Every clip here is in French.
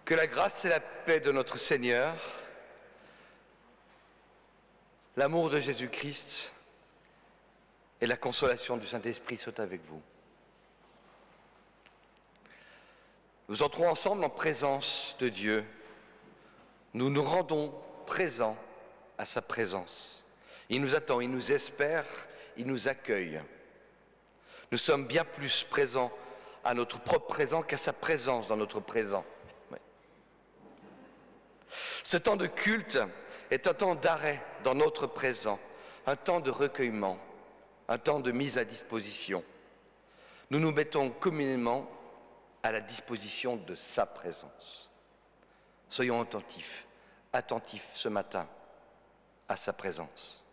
Que la grâce et la paix de notre Seigneur, l'amour de Jésus-Christ et la consolation du Saint-Esprit soient avec vous. Nous entrons ensemble en présence de Dieu. Nous nous rendons présents à sa présence. Il nous attend, il nous espère, il nous accueille. Nous sommes bien plus présents à notre propre présent qu'à sa présence dans notre présent. Ouais. Ce temps de culte est un temps d'arrêt dans notre présent, un temps de recueillement, un temps de mise à disposition. Nous nous mettons communément à la disposition de sa présence. Soyons attentifs ce matin à sa présence.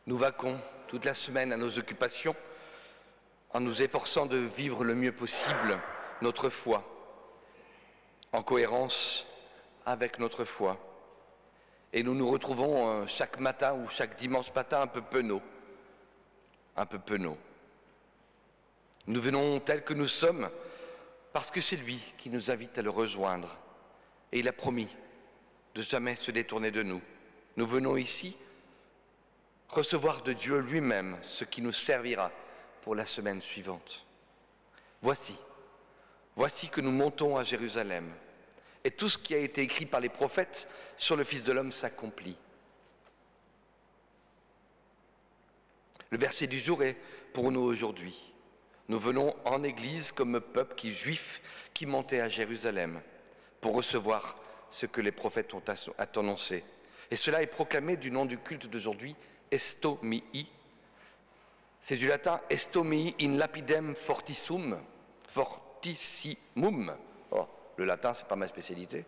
Nous vaquons toute la semaine à nos occupations en nous efforçant de vivre le mieux possible notre foi, en cohérence avec notre foi. Et nous nous retrouvons chaque matin ou chaque dimanche matin un peu penauds. Nous venons tels que nous sommes parce que c'est lui qui nous invite à le rejoindre. Et il a promis de jamais se détourner de nous. Nous venons ici recevoir de Dieu lui-même ce qui nous servira pour la semaine suivante. Voici que nous montons à Jérusalem, et tout ce qui a été écrit par les prophètes sur le Fils de l'homme s'accomplit. Le verset du jour est pour nous aujourd'hui. Nous venons en Église comme peuple juif qui montait à Jérusalem pour recevoir ce que les prophètes ont annoncé. Et cela est proclamé du nom du culte d'aujourd'hui, Estomii. C'est du latin Estomii in lapidem fortissimum. Oh, le latin, c'est pas ma spécialité.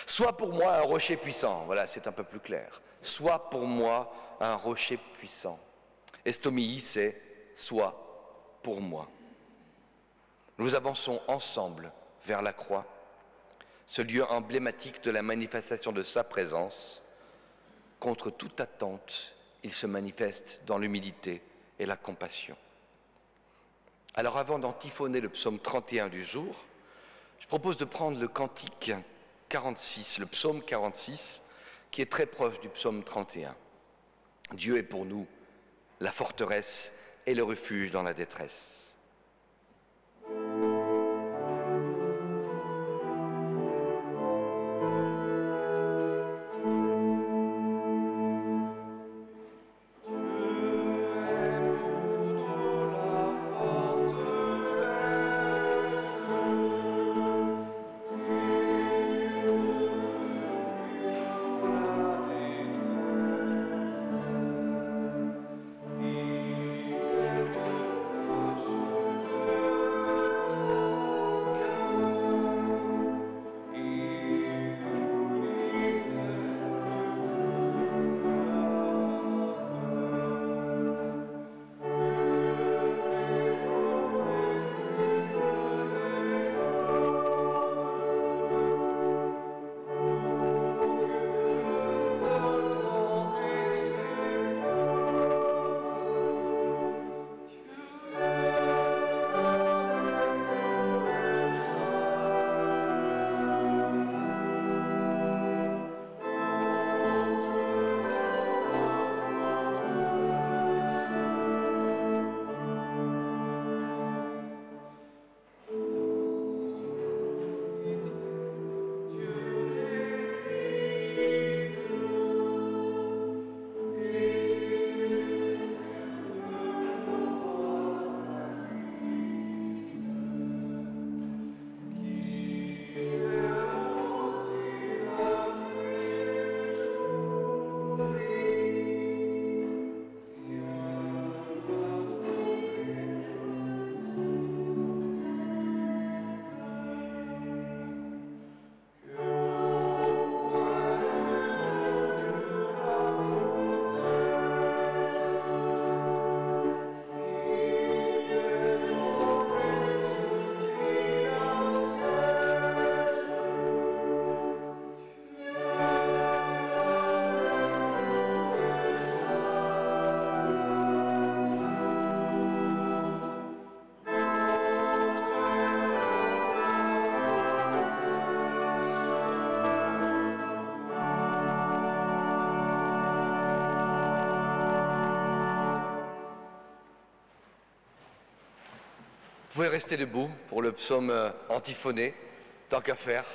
Sois pour moi un rocher puissant. Voilà, c'est un peu plus clair. Sois pour moi un rocher puissant. Estomii, c'est sois pour moi. Nous avançons ensemble vers la croix, ce lieu emblématique de la manifestation de sa présence. Contre toute attente, il se manifeste dans l'humilité et la compassion. Alors avant d'antiphonner le psaume 31 du jour, je propose de prendre le cantique 46, le psaume 46, qui est très proche du psaume 31. Dieu est pour nous la forteresse et le refuge dans la détresse. pouvez rester debout pour le psaume antiphoné, tant qu'à faire.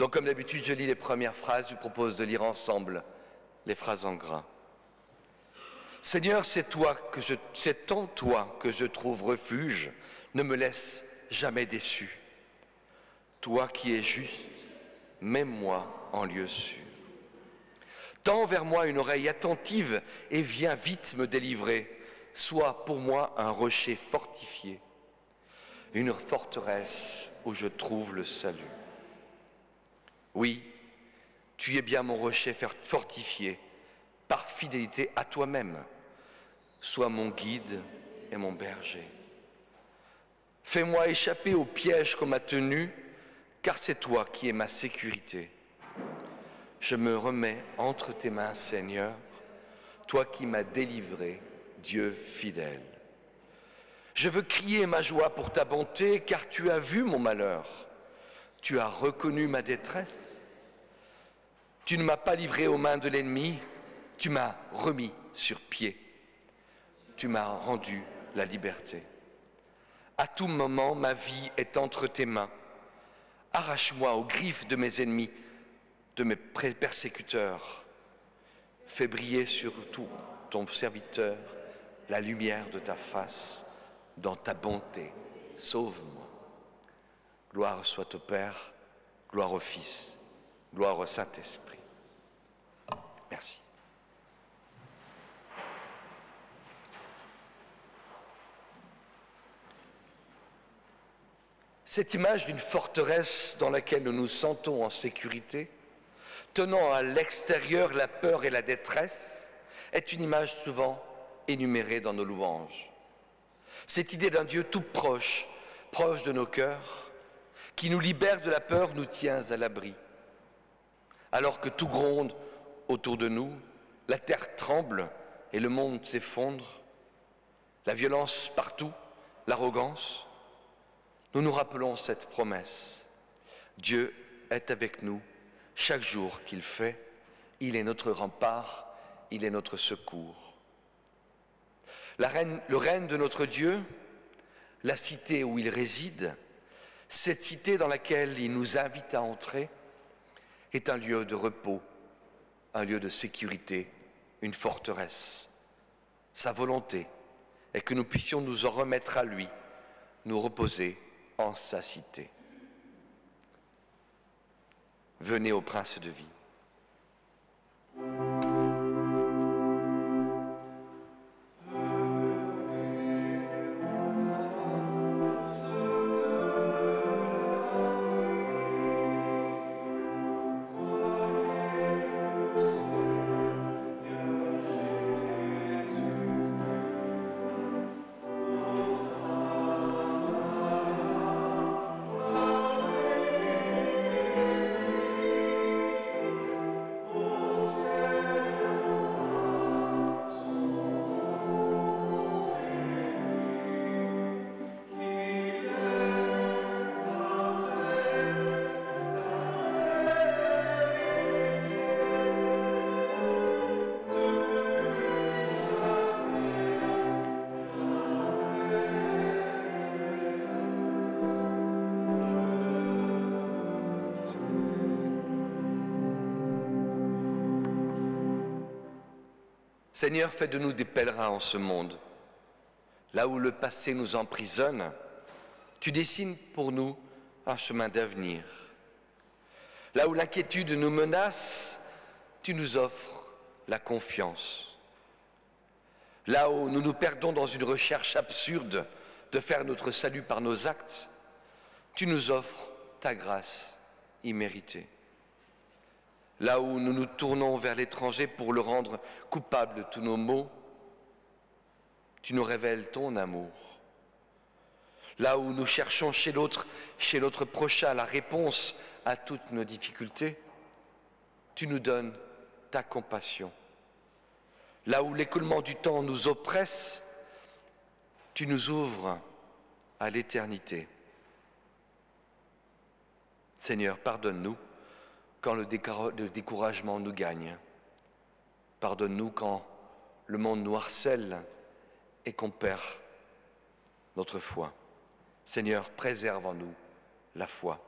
Donc comme d'habitude, je lis les premières phrases, je vous propose de lire ensemble les phrases en gras. Seigneur, c'est en toi que je trouve refuge, ne me laisse jamais déçu. Toi qui es juste, mets-moi en lieu sûr. Tends vers moi une oreille attentive et viens vite me délivrer. Sois pour moi un rocher fortifié, une forteresse où je trouve le salut. Oui, tu es bien mon rocher fortifié, par fidélité à toi-même. Sois mon guide et mon berger. Fais-moi échapper au piège qu'on m'a tenu, car c'est toi qui es ma sécurité. Je me remets entre tes mains, Seigneur, toi qui m'as délivré, Dieu fidèle. Je veux crier ma joie pour ta bonté, car tu as vu mon malheur. Tu as reconnu ma détresse. Tu ne m'as pas livré aux mains de l'ennemi, tu m'as remis sur pied. Tu m'as rendu la liberté. À tout moment, ma vie est entre tes mains. Arrache-moi aux griffes de mes ennemis, de mes persécuteurs. Fais briller sur tout ton serviteur la lumière de ta face. Dans ta bonté, sauve-moi. Gloire soit au Père, gloire au Fils, gloire au Saint-Esprit. Merci. Cette image d'une forteresse dans laquelle nous nous sentons en sécurité, tenant à l'extérieur la peur et la détresse, est une image souvent énumérée dans nos louanges. Cette idée d'un Dieu tout proche, proche de nos cœurs, qui nous libère de la peur, nous tient à l'abri. Alors que tout gronde autour de nous, la terre tremble et le monde s'effondre, la violence partout, l'arrogance, nous nous rappelons cette promesse. Dieu est avec nous chaque jour qu'il fait. Il est notre rempart, il est notre secours. Le règne de notre Dieu, la cité où il réside, cette cité dans laquelle il nous invite à entrer, est un lieu de repos, un lieu de sécurité, une forteresse. Sa volonté est que nous puissions nous en remettre à lui, nous reposer en sa cité. Venez au Prince de vie. Seigneur, fais de nous des pèlerins en ce monde. Là où le passé nous emprisonne, tu dessines pour nous un chemin d'avenir. Là où l'inquiétude nous menace, tu nous offres la confiance. Là où nous nous perdons dans une recherche absurde de faire notre salut par nos actes, tu nous offres ta grâce imméritée. Là où nous nous tournons vers l'étranger pour le rendre coupable de tous nos maux, tu nous révèles ton amour. Là où nous cherchons chez l'autre, chez notre prochain, la réponse à toutes nos difficultés, tu nous donnes ta compassion. Là où l'écoulement du temps nous oppresse, tu nous ouvres à l'éternité. Seigneur, pardonne-nous quand le découragement nous gagne. Pardonne-nous quand le monde nous harcèle et qu'on perd notre foi. Seigneur, préserve en nous la foi.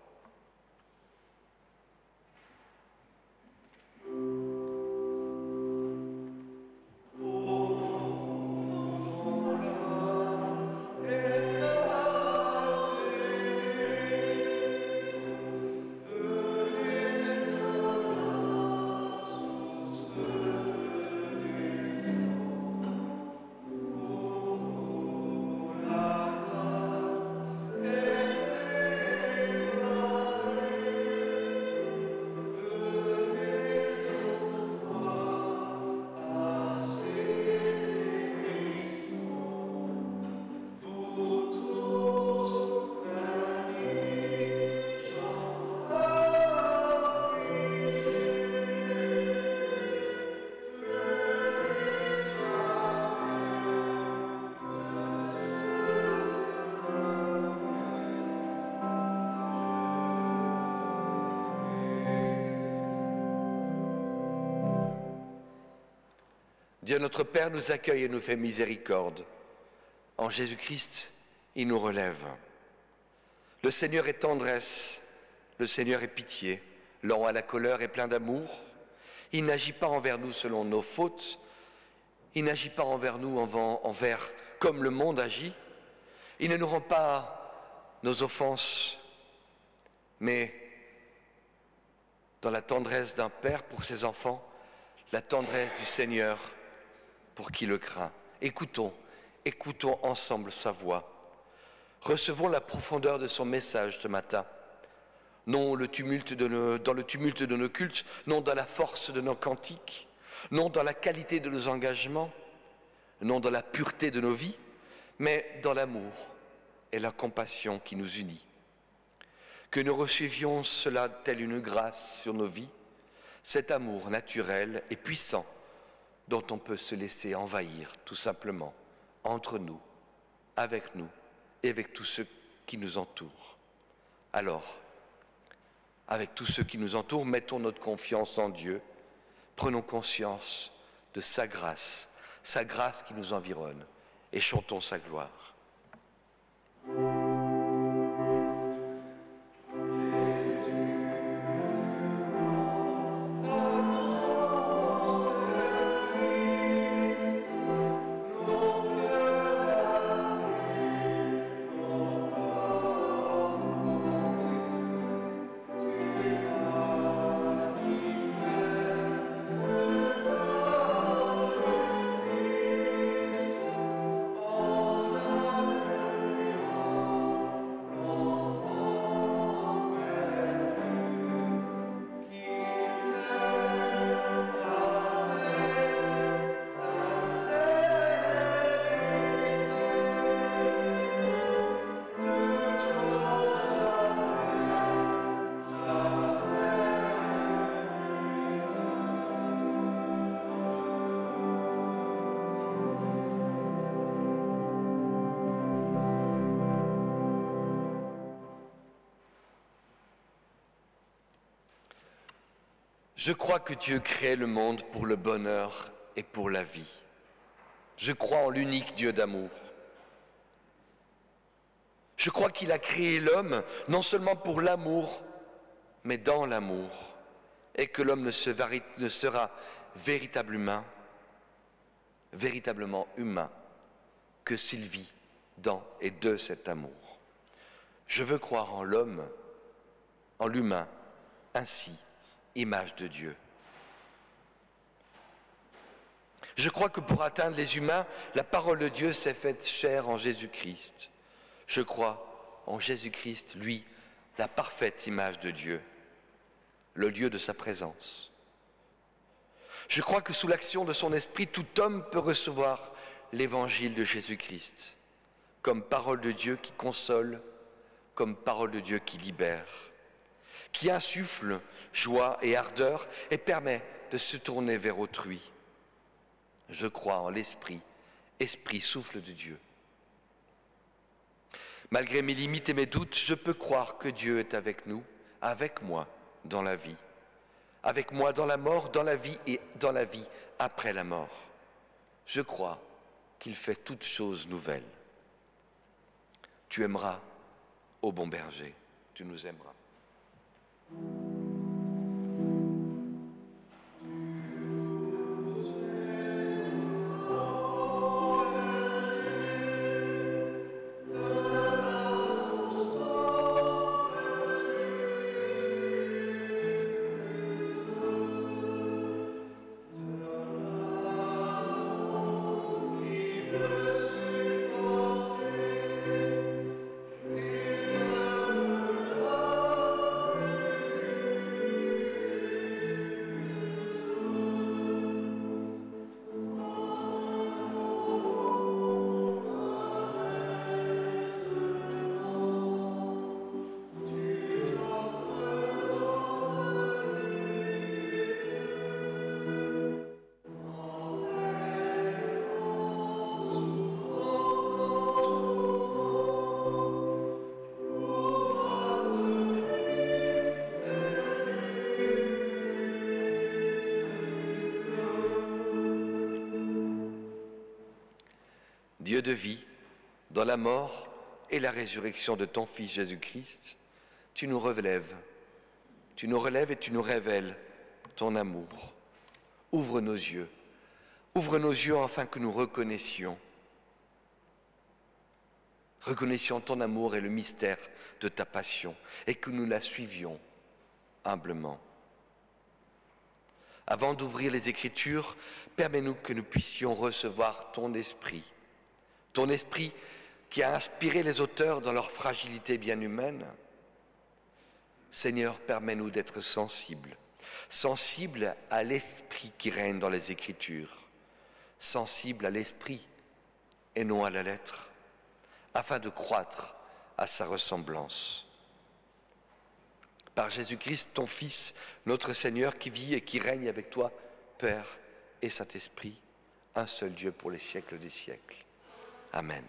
Dieu notre Père nous accueille et nous fait miséricorde. En Jésus-Christ, il nous relève. Le Seigneur est tendresse, le Seigneur est pitié, lent à la colère et plein d'amour. Il n'agit pas envers nous selon nos fautes, il n'agit pas envers nous envers comme le monde agit. Il ne nous rend pas nos offenses, mais dans la tendresse d'un père pour ses enfants, la tendresse du Seigneur pour qui le craint. Écoutons ensemble sa voix. Recevons la profondeur de son message ce matin. Non dans le tumulte de nos cultes, non dans la force de nos cantiques, non dans la qualité de nos engagements, non dans la pureté de nos vies, mais dans l'amour et la compassion qui nous unit. Que nous recevions cela telle une grâce sur nos vies, cet amour naturel et puissant dont on peut se laisser envahir tout simplement entre nous, avec nous et avec tous ceux qui nous entourent. Alors, avec tous ceux qui nous entourent, mettons notre confiance en Dieu, prenons conscience de sa grâce qui nous environne, et chantons sa gloire. Je crois que Dieu crée le monde pour le bonheur et pour la vie. Je crois en l'unique Dieu d'amour. Je crois qu'il a créé l'homme non seulement pour l'amour, mais dans l'amour, et que l'homme ne sera véritablement humain que s'il vit dans et de cet amour. Je veux croire en l'homme, en l'humain, ainsi, image de Dieu. Je crois que pour atteindre les humains, la parole de Dieu s'est faite chair en Jésus-Christ. Je crois en Jésus-Christ, lui, la parfaite image de Dieu, le lieu de sa présence. Je crois que sous l'action de son esprit, tout homme peut recevoir l'évangile de Jésus-Christ comme parole de Dieu qui console, comme parole de Dieu qui libère, qui insuffle joie et ardeur et permet de se tourner vers autrui. Je crois en l'Esprit, Esprit souffle de Dieu. Malgré mes limites et mes doutes, je peux croire que Dieu est avec nous, avec moi dans la vie, avec moi dans la mort, dans la vie et dans la vie après la mort. Je crois qu'il fait toutes choses nouvelles. Tu aimeras, ô bon berger, tu nous aimeras. Dieu de vie, dans la mort et la résurrection de ton Fils Jésus-Christ, tu nous relèves et tu nous révèles ton amour. Ouvre nos yeux afin que nous reconnaissions ton amour et le mystère de ta passion et que nous la suivions humblement. Avant d'ouvrir les Écritures, permets-nous que nous puissions recevoir ton esprit qui a inspiré les auteurs dans leur fragilité bien humaine. Seigneur, permets-nous d'être sensibles à l'esprit qui règne dans les Écritures, sensibles à l'esprit et non à la lettre, afin de croître à sa ressemblance. Par Jésus-Christ, ton Fils, notre Seigneur, qui vit et qui règne avec toi, Père et Saint-Esprit, un seul Dieu pour les siècles des siècles. Amen.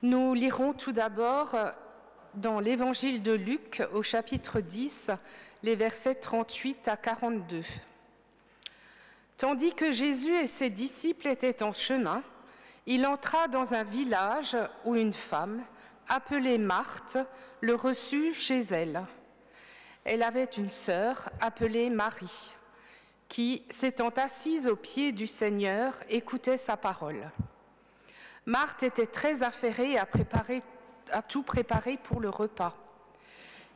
Nous lirons tout d'abord dans l'Évangile de Luc au chapitre 10, les versets 38 à 42. Tandis que Jésus et ses disciples étaient en chemin, il entra dans un village où une femme, appelée Marthe, le reçut chez elle. Elle avait une sœur appelée Marie, qui, s'étant assise aux pieds du Seigneur, écoutait sa parole. Marthe était très affairée à tout préparer pour le repas.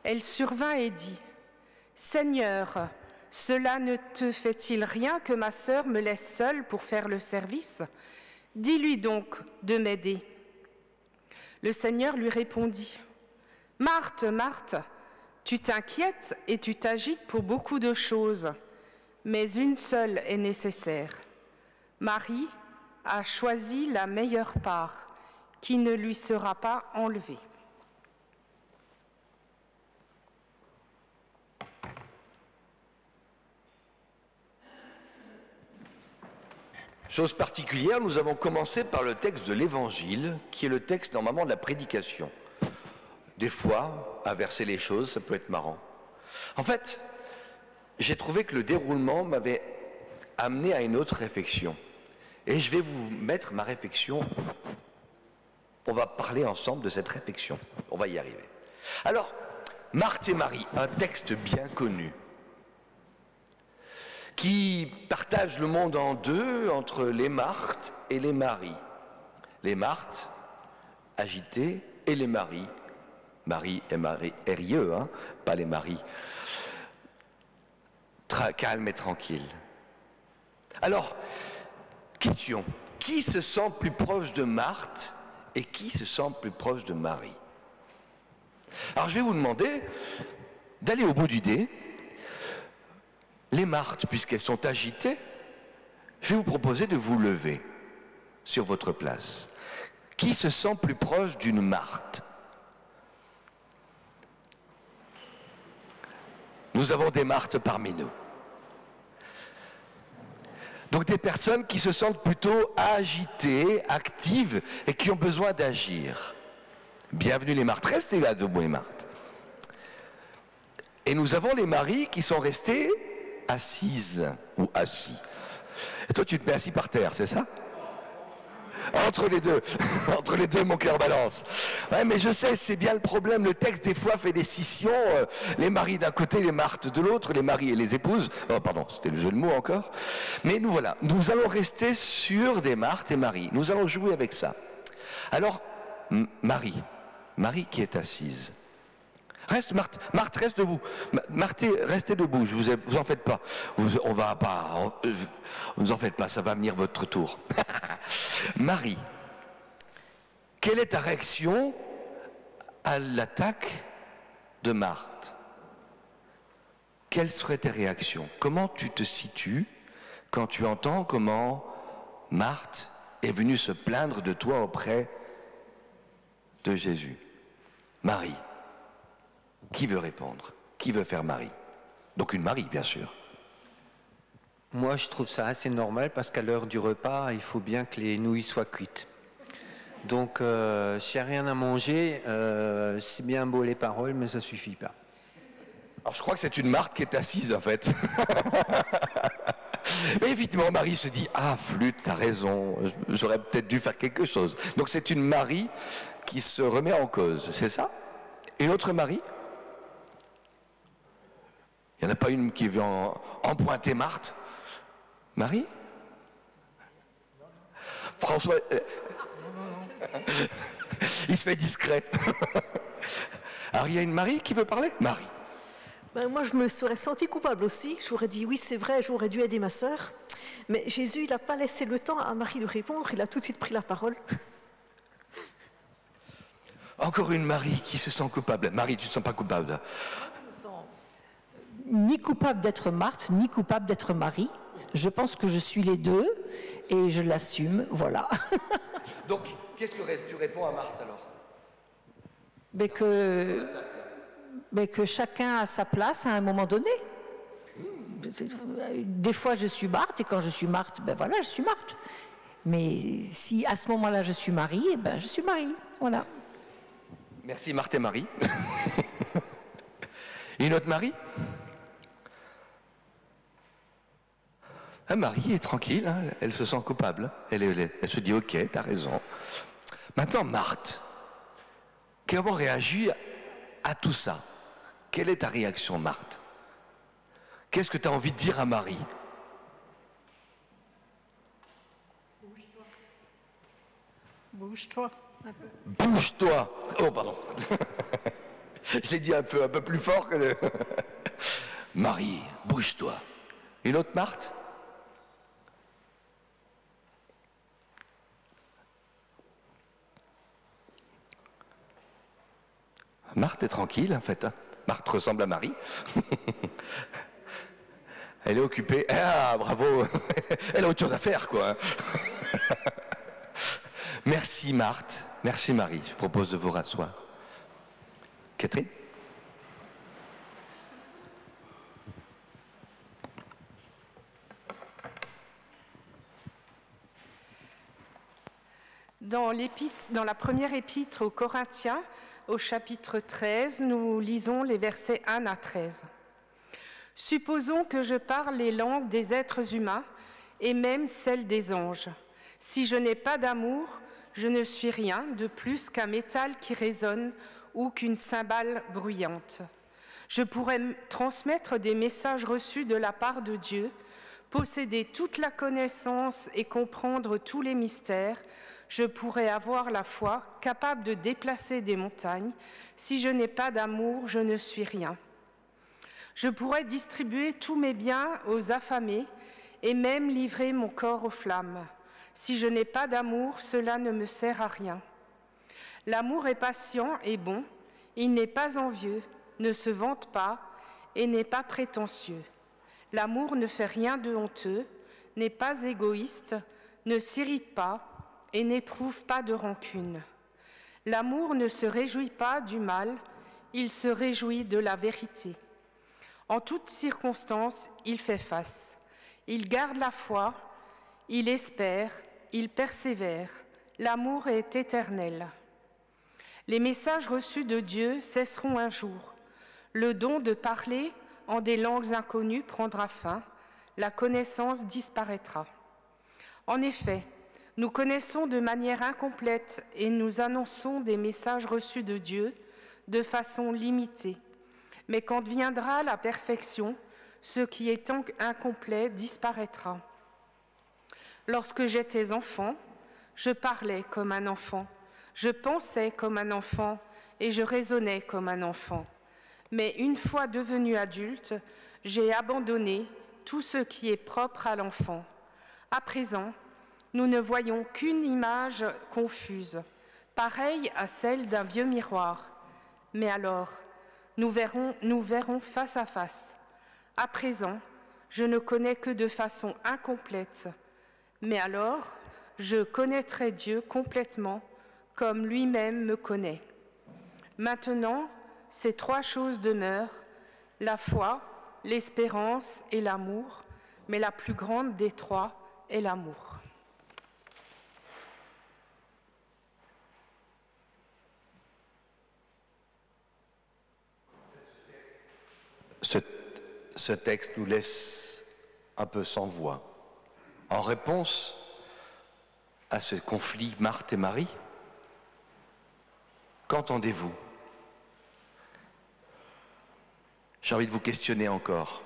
Elle survint et dit : « Seigneur, cela ne te fait-il rien que ma sœur me laisse seule pour faire le service ? Dis-lui donc de m'aider. » Le Seigneur lui répondit : « Marthe, Marthe, tu t'inquiètes et tu t'agites pour beaucoup de choses, mais une seule est nécessaire. Marie a choisi la meilleure part, qui ne lui sera pas enlevée. » Chose particulière, nous avons commencé par le texte de l'Évangile, qui est le texte normalement de la prédication. Des fois, inverser les choses, ça peut être marrant. En fait, j'ai trouvé que le déroulement m'avait amené à une autre réflexion. Et je vais vous mettre ma réflexion. On va parler ensemble de cette réflexion. On va y arriver. Alors, Marthe et Marie, un texte bien connu, qui partage le monde en deux, entre les Marthes et les Maries. Les Marthes, agitées, et les Maries. Marie et Marie, rieux, hein, pas les Maries. Calme et tranquille. Alors, question, qui se sent plus proche de Marthe et qui se sent plus proche de Marie? Alors je vais vous demander d'aller au bout du dé. Les Marthes, puisqu'elles sont agitées, je vais vous proposer de vous lever sur votre place. Qui se sent plus proche d'une Marthe? Nous avons des Marthes parmi nous. Donc des personnes qui se sentent plutôt agitées, actives et qui ont besoin d'agir. Bienvenue les Marthes, restez là debout les Marthes. Et nous avons les Maries qui sont restées assises ou assis. Et toi tu te mets assis par terre, c'est ça? Entre les deux, mon cœur balance. Ouais, mais je sais, c'est bien le problème. Le texte, des fois, fait des scissions. Les maris d'un côté, les Marthes de l'autre, les maris et les épouses. Oh, pardon, c'était le jeu de mots encore. Mais nous voilà. Nous allons rester sur des Marthes et Marie. Nous allons jouer avec ça. Alors, Marie qui est assise. Reste, Marthe, reste debout. Marthe, restez debout, vous en faites pas. Vous en faites pas, ça va venir votre tour. Marie, quelle est ta réaction à l'attaque de Marthe? Quelles seraient tes réactions? Comment tu te situes quand tu entends comment Marthe est venue se plaindre de toi auprès de Jésus? Marie. Qui veut répondre? Qui veut faire Marie? Donc une Marie, bien sûr. Moi, je trouve ça assez normal parce qu'à l'heure du repas, il faut bien que les nouilles soient cuites. Donc, s'il n'y a rien à manger, c'est bien beau les paroles, mais ça ne suffit pas. Alors, je crois que c'est une Marthe qui est assise, en fait. Mais effectivement, Marie se dit « Ah, flûte, t'as raison, j'aurais peut-être dû faire quelque chose. » Donc, c'est une Marie qui se remet en cause, c'est ça? Une autre Marie? Il n'y en a pas une qui veut empointer Marthe? Marie? François, il se fait discret. Alors il y a une Marie qui veut parler? Marie. Ben, moi je me serais sentie coupable aussi. J'aurais dit oui c'est vrai, j'aurais dû aider ma sœur. Mais Jésus il n'a pas laissé le temps à Marie de répondre, il a tout de suite pris la parole. Encore une Marie qui se sent coupable. Marie, tu ne te sens pas coupable? Ni coupable d'être Marthe, ni coupable d'être Marie. Je pense que je suis les deux et je l'assume, voilà. Donc, qu'est-ce que tu réponds à Marthe alors? Que chacun a sa place à un moment donné. Des fois je suis Marthe et quand je suis Marthe, ben voilà, je suis Marthe. Mais si à ce moment-là je suis Marie, eh ben je suis Marie, voilà. Merci Marthe et Marie. Une autre Marie? Marie est tranquille, hein, elle se sent coupable. Elle se dit ok, t'as raison. Maintenant Marthe, comment réagit à tout ça? Quelle est ta réaction Marthe? Qu'est-ce que tu as envie de dire à Marie? Bouge-toi. Bouge-toi. Bouge-toi. Oh pardon. Je l'ai dit un peu plus fort que... Marie, bouge-toi. Une autre Marthe? Marthe est tranquille en fait. Marthe ressemble à Marie. Elle est occupée. Ah, bravo. Elle a autre chose à faire, quoi. Merci Marthe. Merci Marie. Je propose de vous rasseoir. Catherine? Dans la première épître aux Corinthiens, au chapitre 13, nous lisons les versets 1 à 13. « Supposons que je parle les langues des êtres humains et même celles des anges, Si je n'ai pas d'amour, je ne suis rien de plus qu'un métal qui résonne ou qu'une cymbale bruyante. Je pourrais transmettre des messages reçus de la part de Dieu, posséder toute la connaissance et comprendre tous les mystères. Je pourrais avoir la foi capable de déplacer des montagnes. Si je n'ai pas d'amour, je ne suis rien. Je pourrais distribuer tous mes biens aux affamés et même livrer mon corps aux flammes. Si je n'ai pas d'amour, cela ne me sert à rien. L'amour est patient et bon, il n'est pas envieux, ne se vante pas et n'est pas prétentieux. L'amour ne fait rien de honteux, n'est pas égoïste, ne s'irrite pas et n'éprouve pas de rancune. L'amour ne se réjouit pas du mal, il se réjouit de la vérité. En toutes circonstances, il fait face. Il garde la foi, il espère, il persévère. L'amour est éternel. Les messages reçus de Dieu cesseront un jour. Le don de parler en des langues inconnues prendra fin. La connaissance disparaîtra. En effet, nous connaissons de manière incomplète et nous annonçons des messages reçus de Dieu de façon limitée. Mais quand viendra la perfection, ce qui est incomplet disparaîtra. Lorsque j'étais enfant, je parlais comme un enfant, je pensais comme un enfant et je raisonnais comme un enfant. Mais une fois devenu adulte, j'ai abandonné tout ce qui est propre à l'enfant. À présent, nous ne voyons qu'une image confuse, pareille à celle d'un vieux miroir. Mais alors, nous verrons face à face. À présent, je ne connais que de façon incomplète. Mais alors, je connaîtrai Dieu complètement, comme lui-même me connaît. Maintenant, ces trois choses demeurent, la foi, l'espérance et l'amour, mais la plus grande des trois est l'amour. Ce texte nous laisse un peu sans voix. En réponse à ce conflit Marthe et Marie, qu'entendez-vous? J'ai envie de vous questionner encore.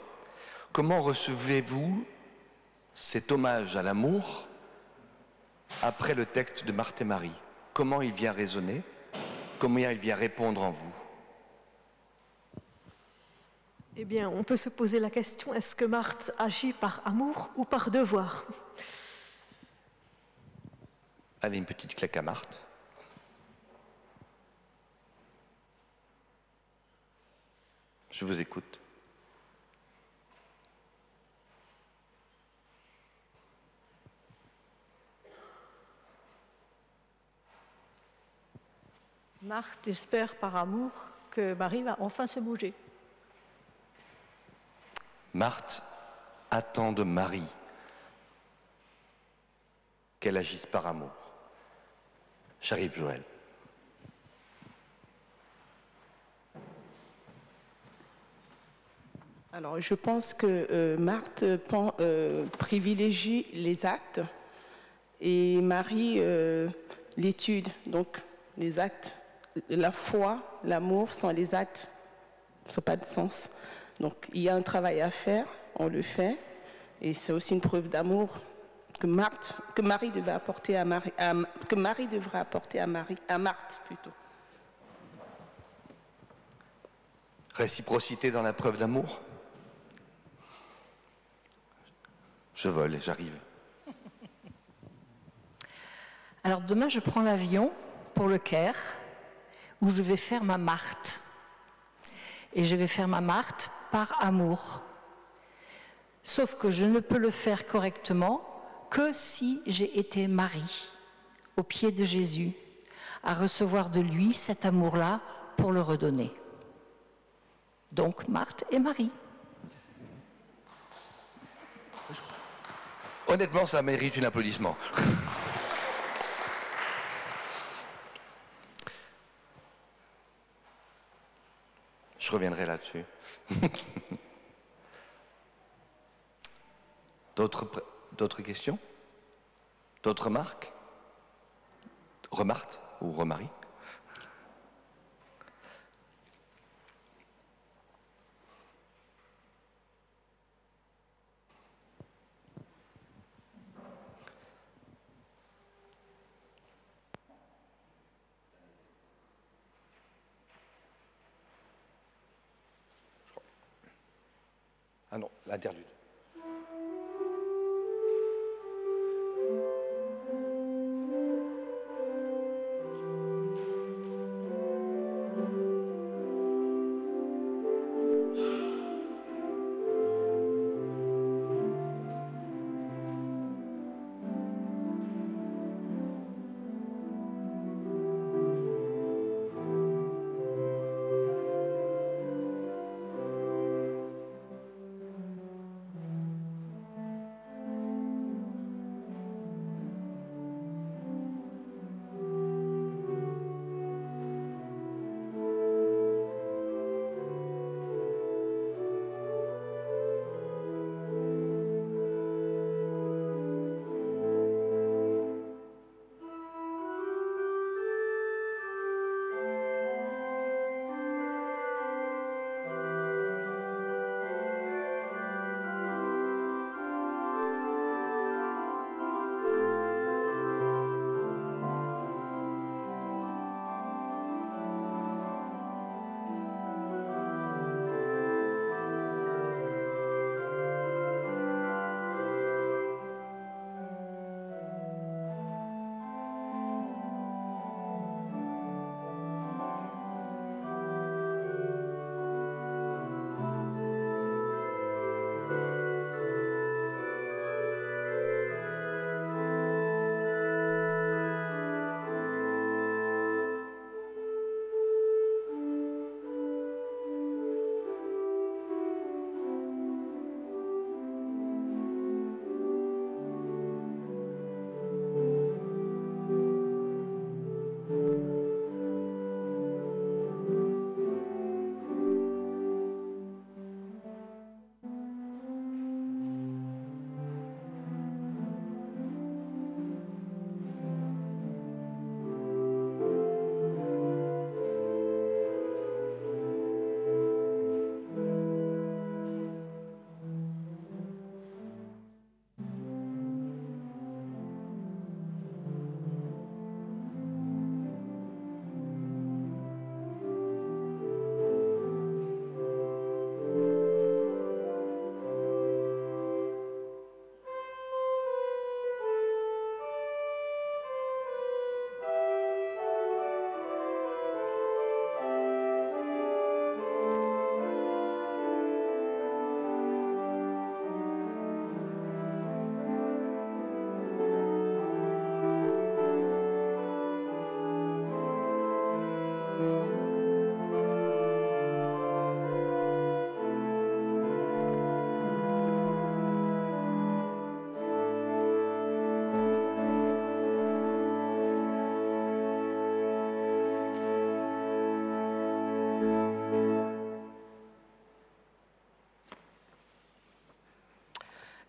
Comment recevez-vous cet hommage à l'amour après le texte de Marthe et Marie? Comment il vient résonner? Comment il vient répondre en vous? Eh bien, on peut se poser la question, est-ce que Marthe agit par amour ou par devoir? Allez, une petite claque à Marthe. Je vous écoute. Marthe espère par amour que Marie va enfin se bouger. Marthe attend de Marie qu'elle agisse par amour. J'arrive, Joël. Alors, je pense que Marthe privilégie les actes et Marie l'étude. Donc, les actes, la foi, l'amour, sans les actes, ça n'a pas de sens. Donc, il y a un travail à faire, on le fait, et c'est aussi une preuve d'amour que Marie devrait apporter à Marie, que Marie devrait apporter à Marthe plutôt. Réciprocité dans la preuve d'amour. Je vole et j'arrive. Alors demain, je prends l'avion pour le Caire, où je vais faire ma Marthe. Et je vais faire ma Marthe par amour. Sauf que je ne peux le faire correctement que si j'ai été Marie, au pied de Jésus, à recevoir de lui cet amour-là pour le redonner. Donc Marthe et Marie. Honnêtement, ça mérite un applaudissement. Je reviendrai là-dessus. D'autres questions? D'autres remarques? Remarques ou remaries? Ah non, l'interlude.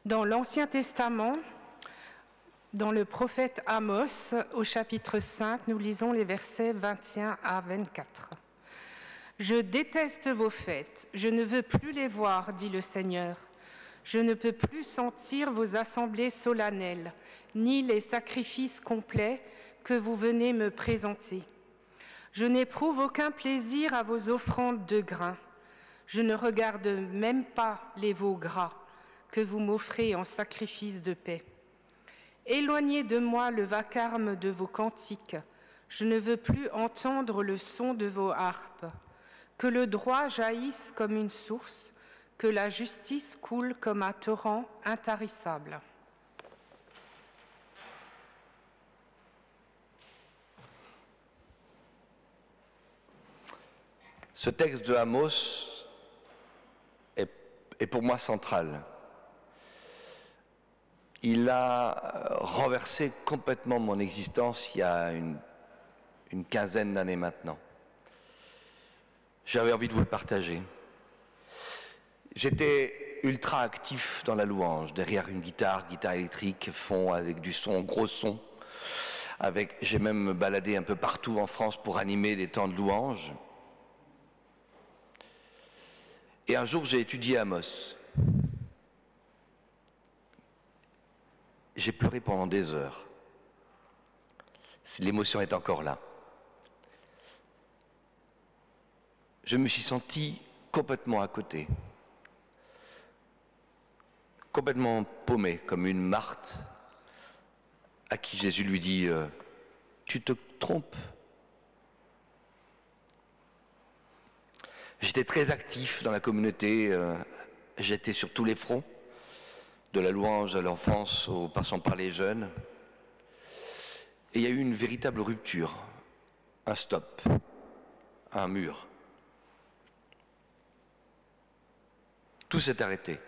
Dans l'Ancien Testament, dans le prophète Amos, au chapitre 5, nous lisons les versets 21 à 24. « Je déteste vos fêtes, je ne veux plus les voir, dit le Seigneur. Je ne peux plus sentir vos assemblées solennelles, ni les sacrifices complets que vous venez me présenter. Je n'éprouve aucun plaisir à vos offrandes de grains. Je ne regarde même pas les veaux gras que vous m'offrez en sacrifice de paix. Éloignez de moi le vacarme de vos cantiques. Je ne veux plus entendre le son de vos harpes. Que le droit jaillisse comme une source, que la justice coule comme un torrent intarissable. » Ce texte de Amos est pour moi central. Il a renversé complètement mon existence il y a une quinzaine d'années maintenant. J'avais envie de vous le partager. J'étais ultra actif dans la louange, derrière une guitare électrique, fond avec du son, gros son. J'ai même baladé un peu partout en France pour animer des temps de louange. Et un jour, j'ai étudié Amos. J'ai pleuré pendant des heures. L'émotion est encore là. Je me suis senti complètement à côté. Complètement paumé, comme une Marthe à qui Jésus lui dit « Tu te trompes ». J'étais très actif dans la communauté, j'étais sur tous les fronts, de la louange à l'enfance, en passant par les jeunes. Et il y a eu une véritable rupture, un stop, un mur. Tout s'est arrêté,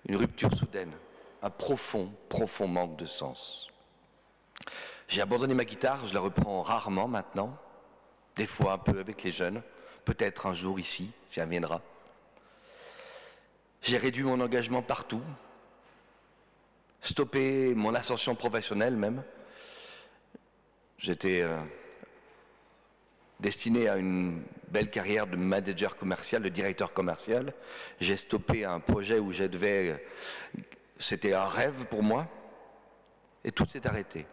une rupture soudaine, un profond, profond manque de sens. J'ai abandonné ma guitare, je la reprends rarement maintenant, des fois un peu avec les jeunes, peut-être un jour ici, ça viendra. J'ai réduit mon engagement partout, stoppé mon ascension professionnelle même. J'étais destiné à une belle carrière de manager commercial, de directeur commercial. J'ai stoppé un projet où c'était un rêve pour moi, et tout s'est arrêté.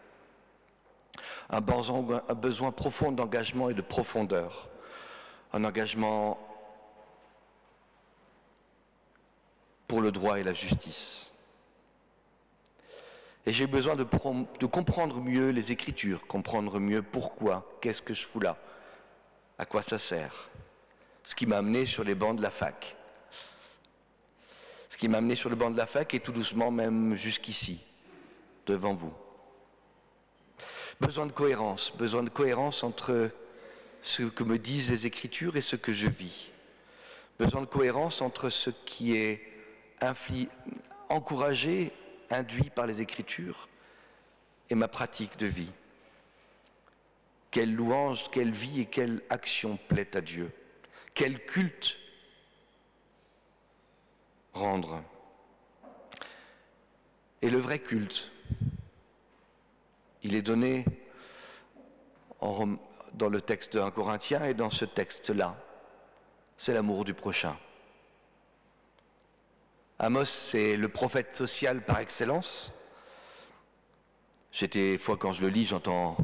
Un besoin profond d'engagement et de profondeur. Un engagement pour le droit et la justice. Et j'ai besoin de comprendre mieux les Écritures, comprendre mieux pourquoi, qu'est-ce que je fous là, à quoi ça sert. Ce qui m'a amené sur les bancs de la fac. Ce qui m'a amené sur le banc de la fac et tout doucement même jusqu'ici, devant vous. Besoin de cohérence entre ce que me disent les Écritures et ce que je vis. Besoin de cohérence entre ce qui est encouragé, induit par les Écritures et ma pratique de vie. Quelle louange, quelle vie et quelle action plaît à Dieu. Quel culte rendre. Et le vrai culte, il est donné dans le texte de 1 Corinthiens et dans ce texte-là. C'est l'amour du prochain. Amos, c'est le prophète social par excellence. Des fois, quand je le lis, j'entends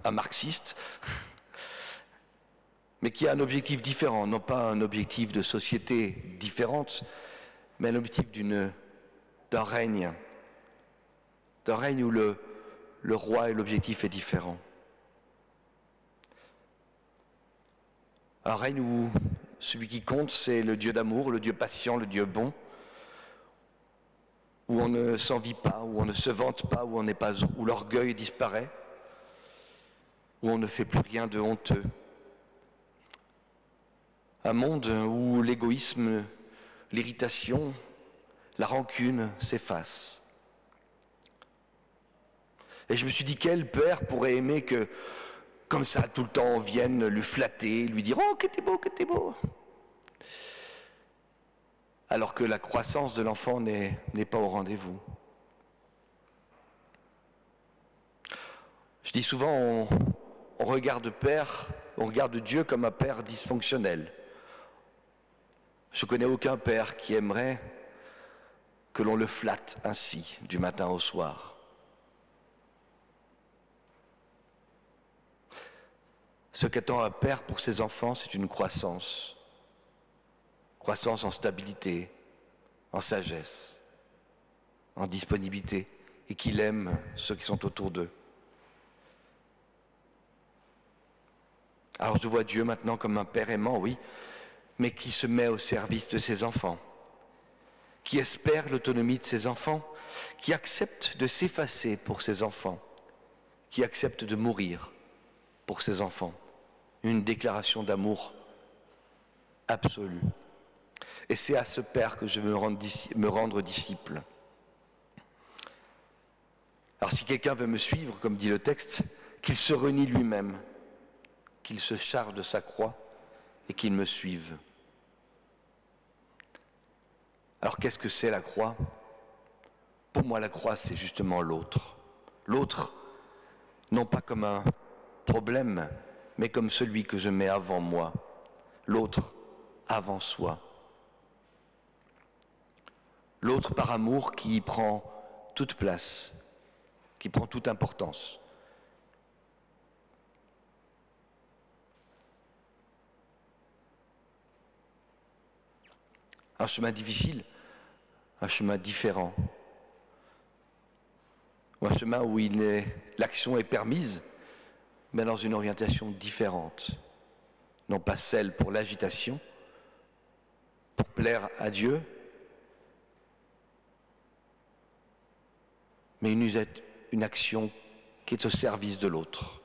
un marxiste, mais qui a un objectif différent, non pas un objectif de société différente, mais un objectif d'un règne où le roi et l'objectif est différent. Un règne où celui qui compte, c'est le Dieu d'amour, le Dieu patient, le Dieu bon, où on ne s'envie pas, où on ne se vante pas, où l'orgueil disparaît, où on ne fait plus rien de honteux. Un monde où l'égoïsme, l'irritation, la rancune s'effacent. Et je me suis dit, quel père pourrait aimer que, comme ça, tout le temps, on vienne lui flatter, lui dire « Oh, que t'es beau, que t'es beau !» Alors que la croissance de l'enfant n'est pas au rendez-vous. Je dis souvent, on regarde Dieu comme un père dysfonctionnel. Je ne connais aucun père qui aimerait que l'on le flatte ainsi, du matin au soir. Ce qu'attend un père pour ses enfants, c'est une croissance. Croissance en stabilité, en sagesse, en disponibilité, et qu'il aime ceux qui sont autour d'eux. Alors je vois Dieu maintenant comme un père aimant, oui, mais qui se met au service de ses enfants, qui espère l'autonomie de ses enfants, qui accepte de s'effacer pour ses enfants, qui accepte de mourir pour ses enfants. Une déclaration d'amour absolue. Et c'est à ce Père que je veux me rendre disciple. Alors si quelqu'un veut me suivre, comme dit le texte, qu'il se renie lui-même, qu'il se charge de sa croix et qu'il me suive. Alors qu'est-ce que c'est la croix? Pour moi, la croix, c'est justement l'autre. L'autre, non pas comme un problème, mais comme celui que je mets avant moi. L'autre avant soi. L'autre par amour qui prend toute place, qui prend toute importance. Un chemin difficile, un chemin différent, ou un chemin où l'action est permise, mais dans une orientation différente, non pas celle pour l'agitation, pour plaire à Dieu, mais une action qui est au service de l'autre.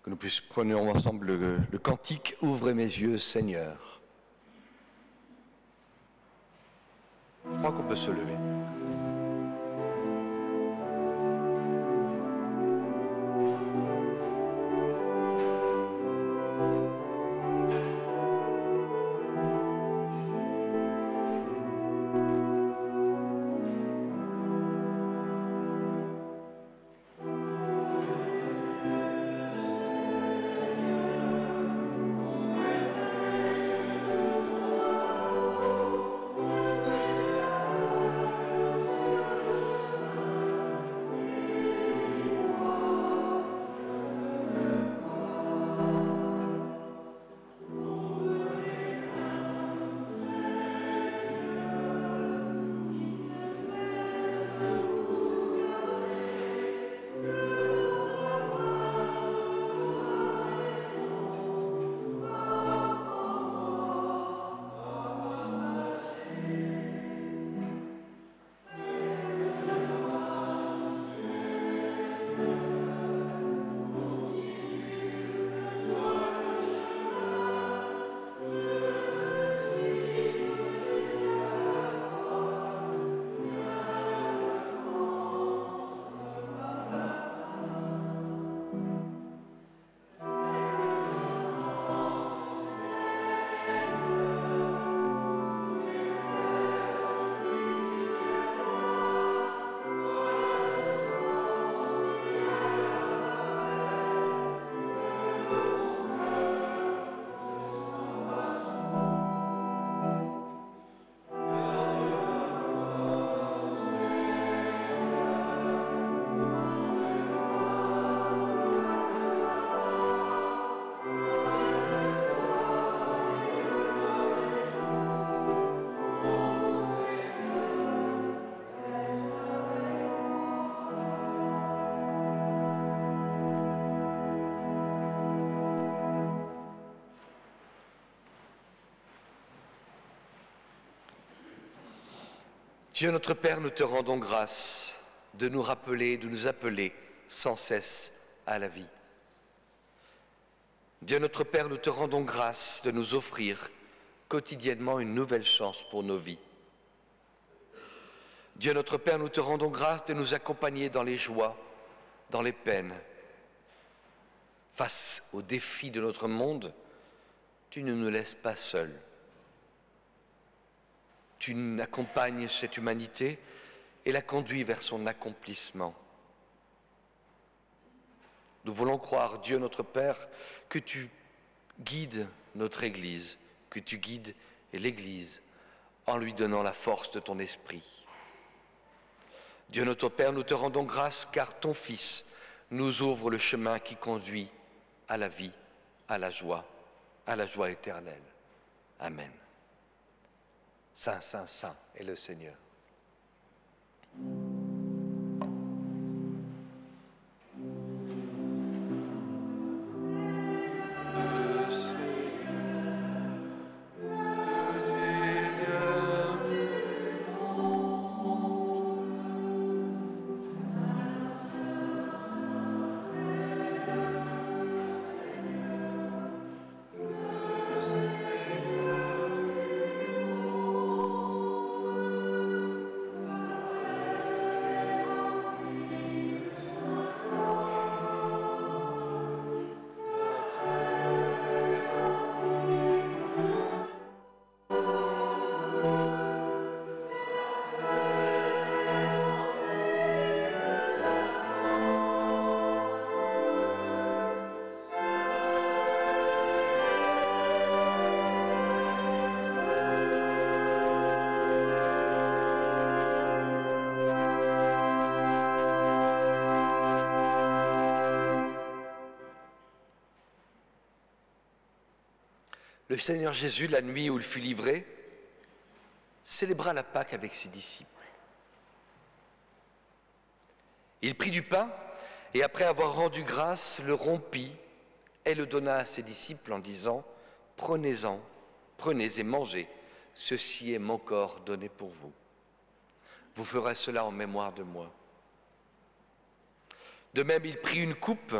Que nous prenions ensemble le cantique « Ouvre mes yeux, Seigneur ». Je crois qu'on peut se lever. Dieu notre Père, nous te rendons grâce de nous rappeler, de nous appeler sans cesse à la vie. Dieu notre Père, nous te rendons grâce de nous offrir quotidiennement une nouvelle chance pour nos vies. Dieu notre Père, nous te rendons grâce de nous accompagner dans les joies, dans les peines. Face aux défis de notre monde, tu ne nous laisses pas seuls. Tu accompagnes cette humanité et la conduis vers son accomplissement. Nous voulons croire, Dieu notre Père, que tu guides notre Église, que tu guides l'Église en lui donnant la force de ton esprit. Dieu notre Père, nous te rendons grâce car ton Fils nous ouvre le chemin qui conduit à la vie, à la joie éternelle. Amen. Saint, Saint, Saint est le Seigneur. Le Seigneur Jésus, la nuit où il fut livré, célébra la Pâque avec ses disciples. Il prit du pain et après avoir rendu grâce, le rompit et le donna à ses disciples en disant « Prenez-en, prenez et mangez, ceci est mon corps donné pour vous. Vous ferez cela en mémoire de moi. » De même, il prit une coupe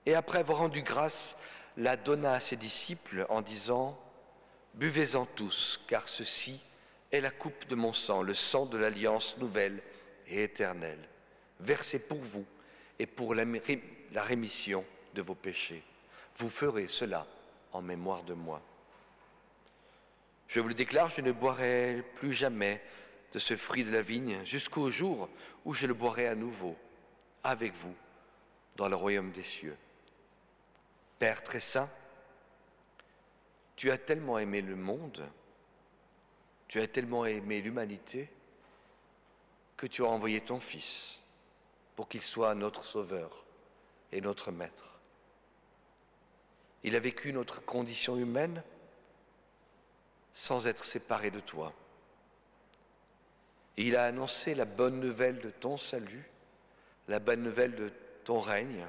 et après avoir rendu grâce, la donna à ses disciples en disant « Buvez-en tous, car ceci est la coupe de mon sang, le sang de l'alliance nouvelle et éternelle, versé pour vous et pour la rémission de vos péchés. Vous ferez cela en mémoire de moi. Je vous le déclare, je ne boirai plus jamais de ce fruit de la vigne jusqu'au jour où je le boirai à nouveau avec vous dans le royaume des cieux. Père très saint, tu as tellement aimé le monde, tu as tellement aimé l'humanité, que tu as envoyé ton Fils pour qu'il soit notre Sauveur et notre Maître. Il a vécu notre condition humaine sans être séparé de toi. Et il a annoncé la bonne nouvelle de ton salut, la bonne nouvelle de ton règne,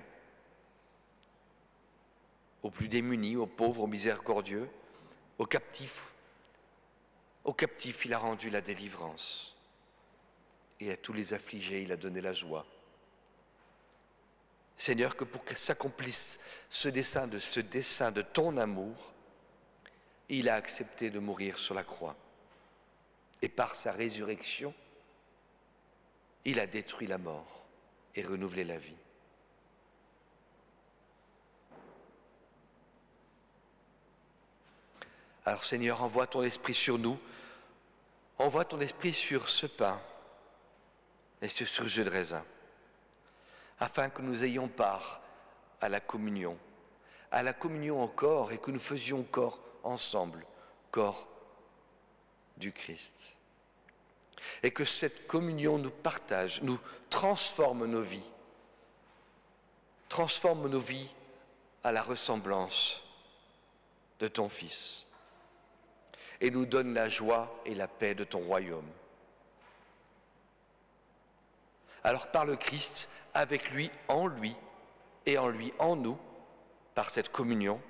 aux plus démunis, aux pauvres, aux miséricordieux, aux captifs. Aux captifs, il a rendu la délivrance. Et à tous les affligés, il a donné la joie. Seigneur, que pour que s'accomplisse ce dessein de ton amour, il a accepté de mourir sur la croix. Et par sa résurrection, il a détruit la mort et renouvelé la vie. Alors Seigneur, envoie ton esprit sur nous, envoie ton esprit sur ce pain et sur ce jus de raisin, afin que nous ayons part à la communion au corps et que nous faisions corps ensemble, corps du Christ. Et que cette communion nous partage, nous transforme nos vies à la ressemblance de ton Fils. Et nous donne la joie et la paix de ton royaume. Alors par le Christ, avec lui, et en lui, en nous, par cette communion,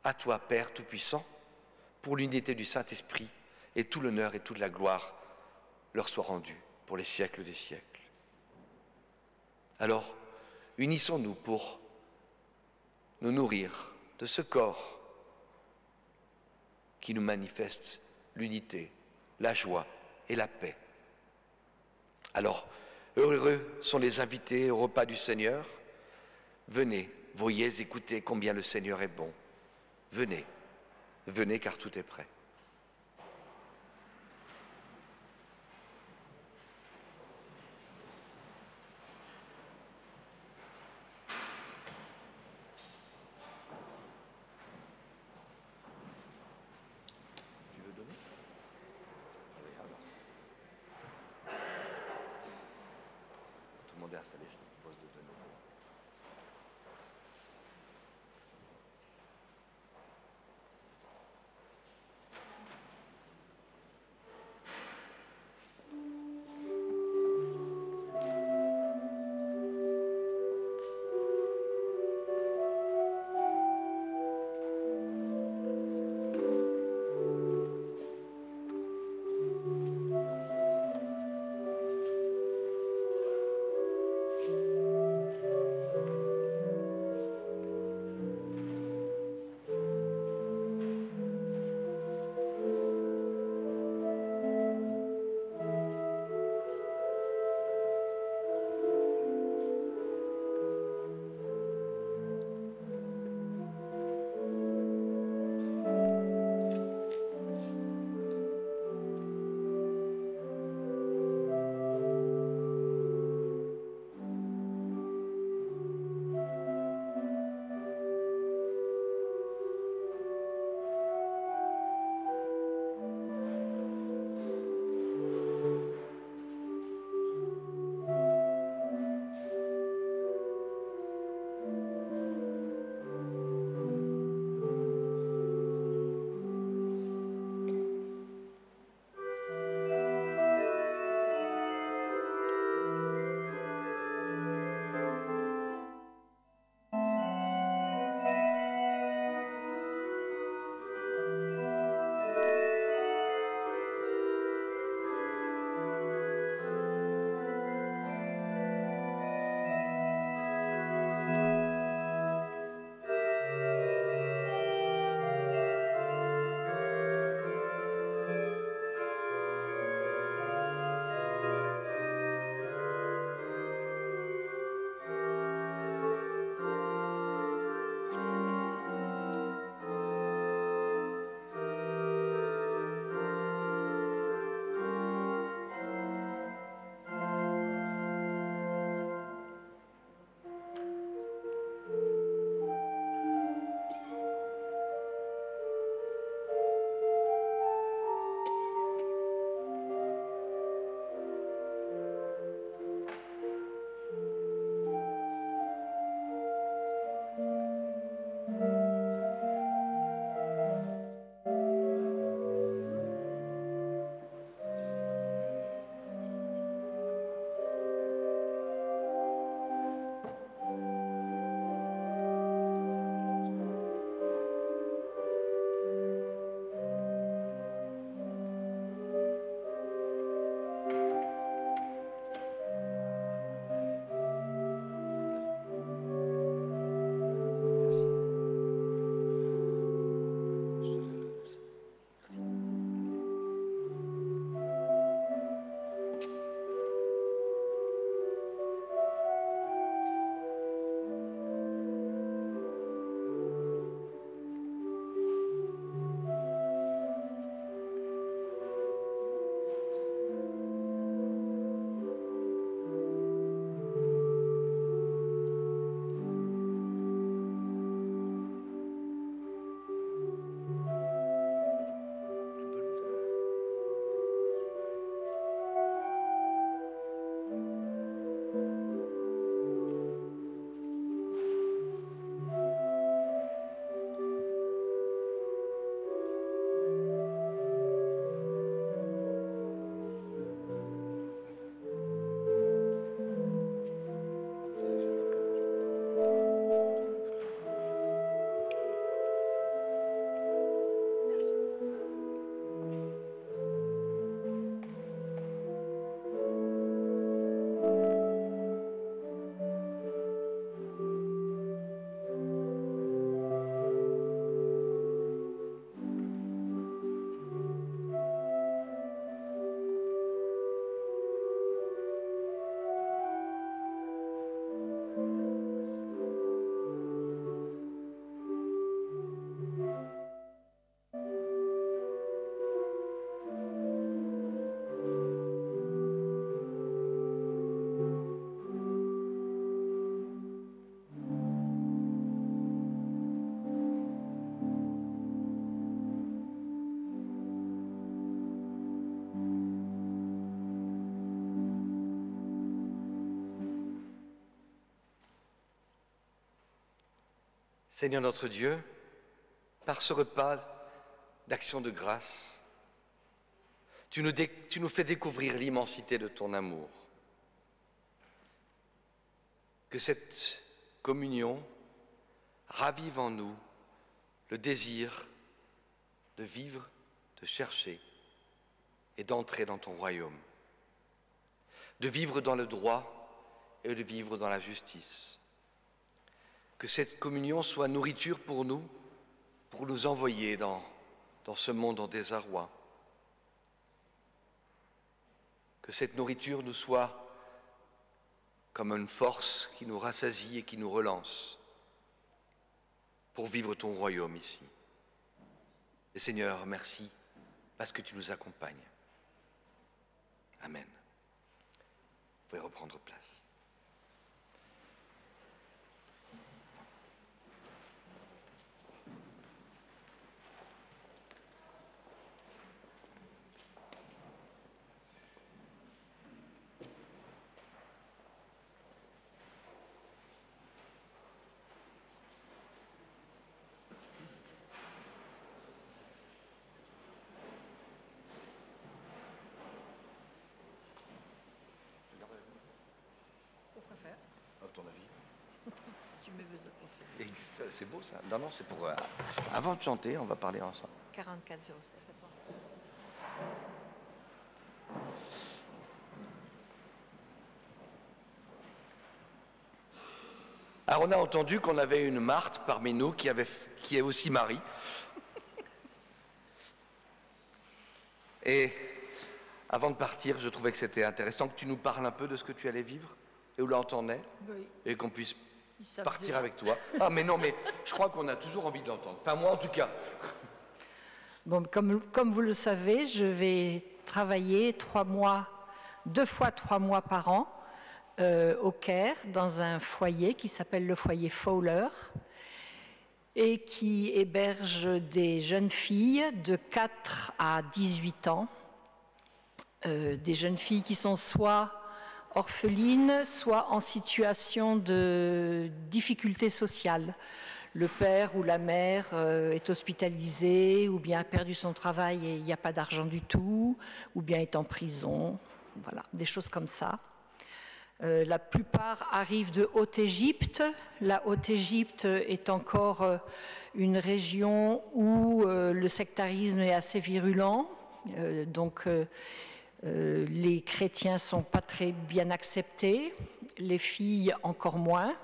à toi, Père Tout-Puissant, pour l'unité du Saint-Esprit, et tout l'honneur et toute la gloire, leur soit rendue pour les siècles des siècles. Alors, unissons-nous pour nous nourrir de ce corps qui nous manifeste l'unité, la joie et la paix. Alors, heureux sont les invités au repas du Seigneur. Venez, voyez, écoutez combien le Seigneur est bon. Venez, venez car tout est prêt. Tout le monde est installé, je te propose de donner. Seigneur notre Dieu, par ce repas d'action de grâce, tu nous fais découvrir l'immensité de ton amour. Que cette communion ravive en nous le désir de vivre, de chercher et d'entrer dans ton royaume, de vivre dans le droit et de vivre dans la justice. Que cette communion soit nourriture pour nous envoyer dans ce monde en désarroi. Que cette nourriture nous soit comme une force qui nous rassasie et qui nous relance pour vivre ton royaume ici. Et Seigneur, merci parce que tu nous accompagnes. Amen. Vous pouvez reprendre place. À ton avis? Tu me veux attention. C'est beau ça. Non, c'est pour... avant de chanter, on va parler ensemble. 4407. Alors on a entendu qu'on avait une Marthe parmi nous qui est aussi Marie. Et avant de partir, je trouvais que c'était intéressant que tu nous parles un peu de ce que tu allais vivre et où là on t'en est, Oui. et qu'on puisse partir déjà. avec toi. Ah mais non, mais je crois qu'on a toujours envie de l'entendre. Enfin moi en tout cas. Bon, comme vous le savez, je vais travailler 2 fois 3 mois par an au Caire, dans un foyer qui s'appelle le foyer Fowler et qui héberge des jeunes filles de 4 à 18 ans, des jeunes filles qui sont soit orphelines, soit en situation de difficulté sociale. Le père ou la mère est hospitalisé, ou bien a perdu son travail et il n'y a pas d'argent du tout, ou bien est en prison, voilà, des choses comme ça. La plupart arrivent de Haute-Égypte. La Haute-Égypte est encore une région où le sectarisme est assez virulent, donc les chrétiens ne sont pas très bien acceptés, les filles encore moins.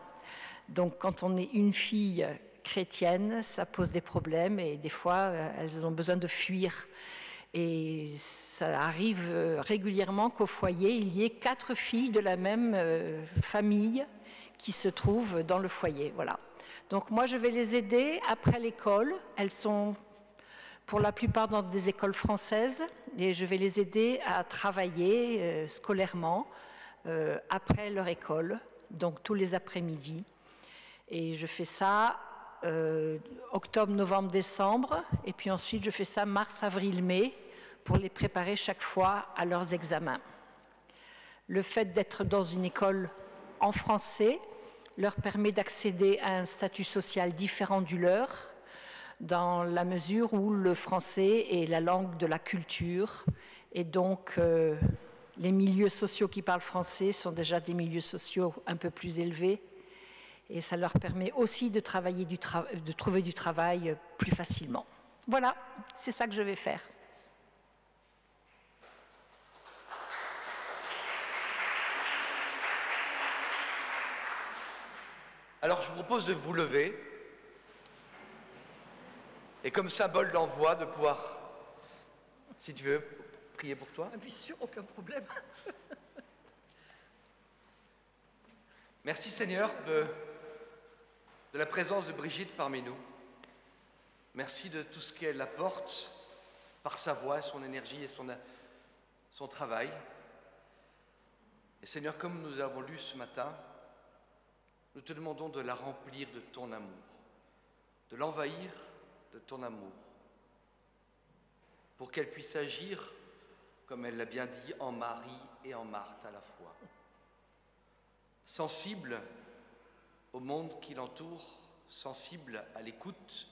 Donc quand on est une fille chrétienne, ça pose des problèmes et des fois elles ont besoin de fuir. Et ça arrive régulièrement qu'au foyer, il y ait 4 filles de la même famille qui se trouvent dans le foyer. Voilà. Donc moi, je vais les aider après l'école. Elles sont pour la plupart dans des écoles françaises et je vais les aider à travailler scolairement après leur école, donc tous les après-midi. Et je fais ça octobre, novembre, décembre, et puis ensuite je fais ça mars, avril, mai, pour les préparer chaque fois à leurs examens. Le fait d'être dans une école en français leur permet d'accéder à un statut social différent du leur, dans la mesure où le français est la langue de la culture, et donc les milieux sociaux qui parlent français sont déjà des milieux sociaux un peu plus élevés, et ça leur permet aussi de trouver du travail plus facilement. Voilà, c'est ça que je vais faire. Alors je vous propose de vous lever et comme symbole d'envoi de pouvoir, si tu veux, prier pour toi. Bien sûr, aucun problème. Merci Seigneur de la présence de Brigitte parmi nous. Merci de tout ce qu'elle apporte par sa voix, son énergie et son travail. Et Seigneur, comme nous avons lu ce matin, nous te demandons de la remplir de ton amour, de l'envahir de ton amour, pour qu'elle puisse agir, comme elle l'a bien dit, en Marie et en Marthe à la fois. Sensible au monde qui l'entoure, sensible à l'écoute,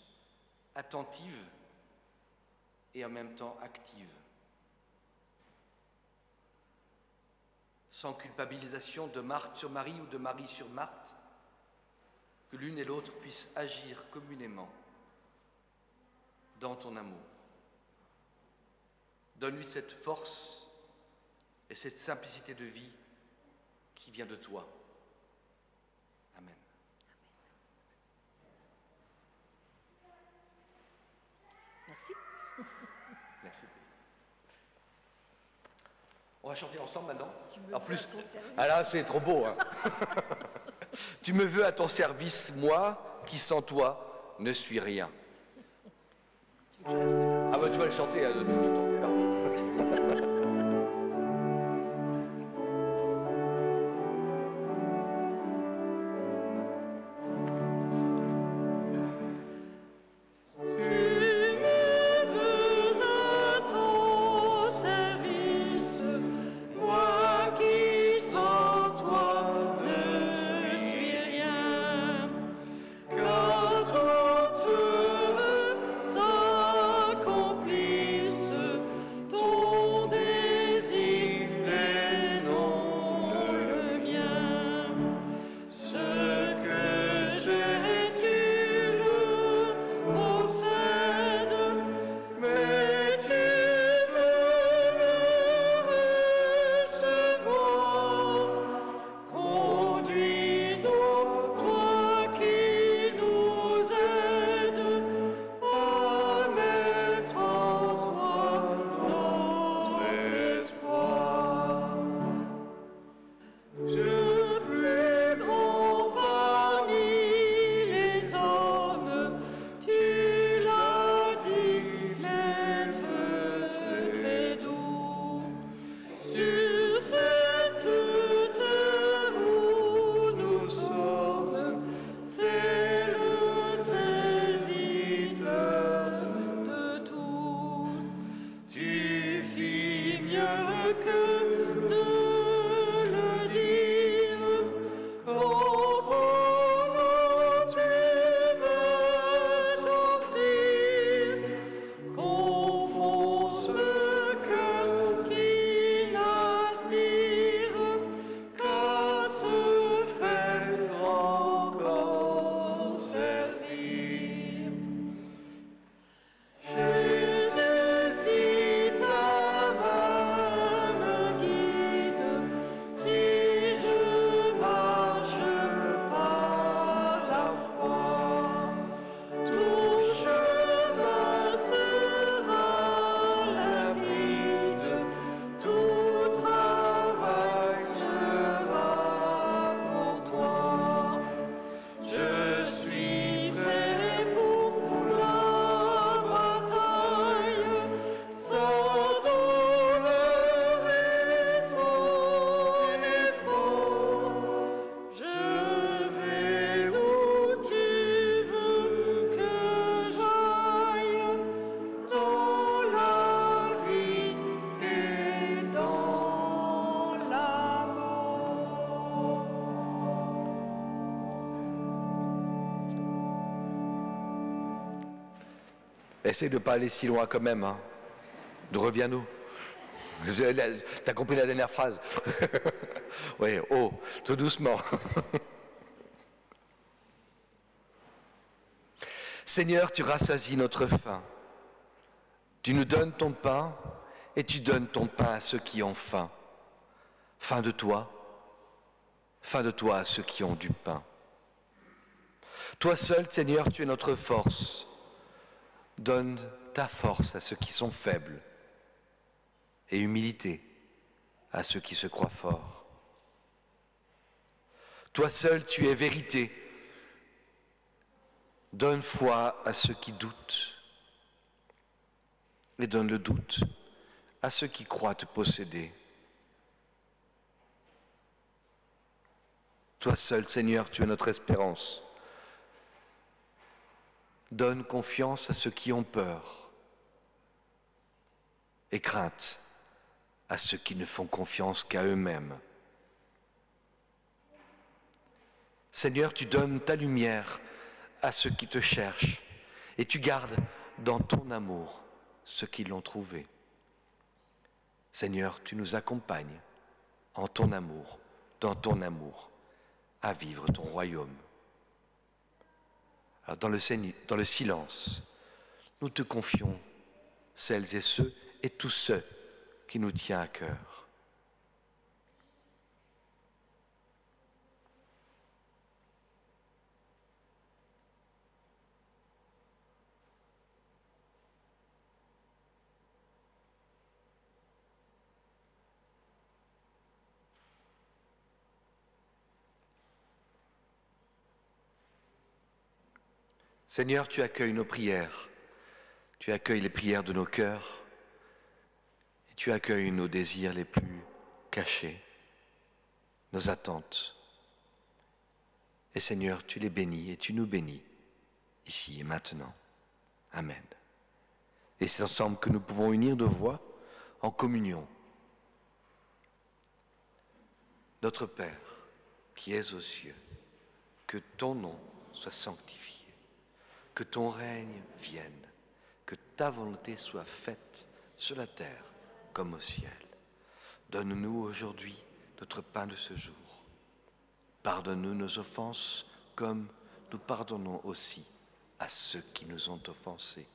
attentive et en même temps active. Sans culpabilisation de Marthe sur Marie ou de Marie sur Marthe, que l'une et l'autre puissent agir communément dans ton amour. Donne-lui cette force et cette simplicité de vie qui vient de toi. Amen. Merci. Merci. On va chanter ensemble maintenant. En plus, ah là, c'est trop beau. Hein. Tu me veux à ton service, moi, qui sans toi ne suis rien. Ah bah tu vas le chanter tout en cœur. Essaye de ne pas aller si loin quand même. Hein. Reviens-nous. T'as compris la dernière phrase. Oui, oh, tout doucement. Seigneur, tu rassasies notre faim. Tu nous donnes ton pain et tu donnes ton pain à ceux qui ont faim. Faim de toi à ceux qui ont du pain. Toi seul, Seigneur, tu es notre force. Donne ta force à ceux qui sont faibles et humilité à ceux qui se croient forts. Toi seul, tu es vérité. Donne foi à ceux qui doutent et donne le doute à ceux qui croient te posséder. Toi seul, Seigneur, tu es notre espérance. Donne confiance à ceux qui ont peur et crainte à ceux qui ne font confiance qu'à eux-mêmes. Seigneur, tu donnes ta lumière à ceux qui te cherchent, et tu gardes dans ton amour ceux qui l'ont trouvé. Seigneur, tu nous accompagnes en ton amour, dans ton amour, à vivre ton royaume. Alors dans le silence, nous te confions celles et ceux et tous ceux qui nous tiennent à cœur. Seigneur, tu accueilles nos prières, tu accueilles les prières de nos cœurs, et tu accueilles nos désirs les plus cachés, nos attentes. Et Seigneur, tu les bénis et tu nous bénis, ici et maintenant. Amen. Et c'est ensemble que nous pouvons unir nos voix en communion. Notre Père, qui es aux cieux, que ton nom soit sanctifié. Que ton règne vienne, que ta volonté soit faite sur la terre comme au ciel. Donne-nous aujourd'hui notre pain de ce jour. Pardonne-nous nos offenses comme nous pardonnons aussi à ceux qui nous ont offensés.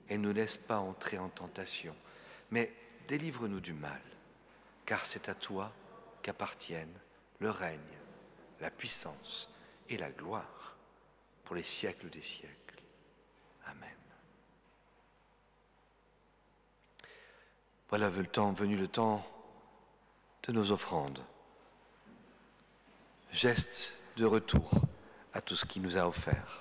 Et ne nous laisse pas entrer en tentation, mais délivre-nous du mal, car c'est à toi qu'appartiennent le règne, la puissance et la gloire pour les siècles des siècles. Amen. Voilà venu le temps de nos offrandes. Geste de retour à tout ce qu'il nous a offert.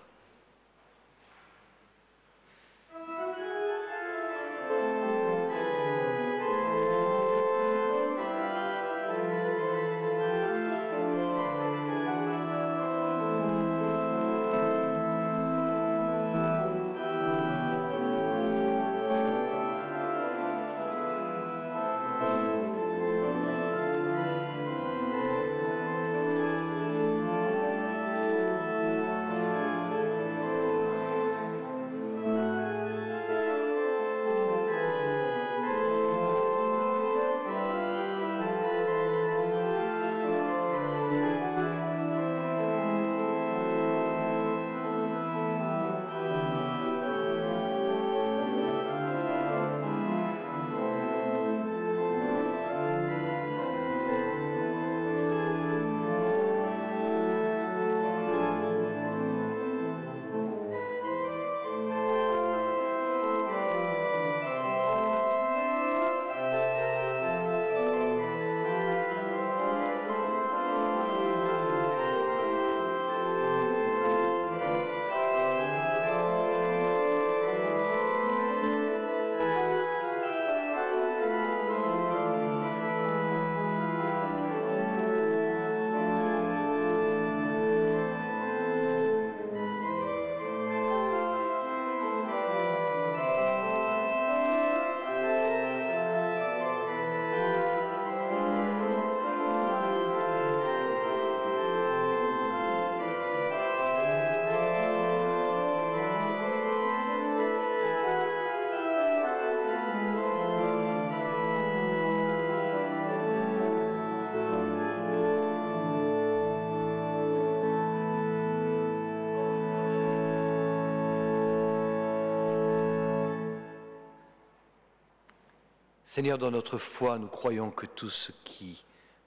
Seigneur, dans notre foi, nous croyons que tout ce qui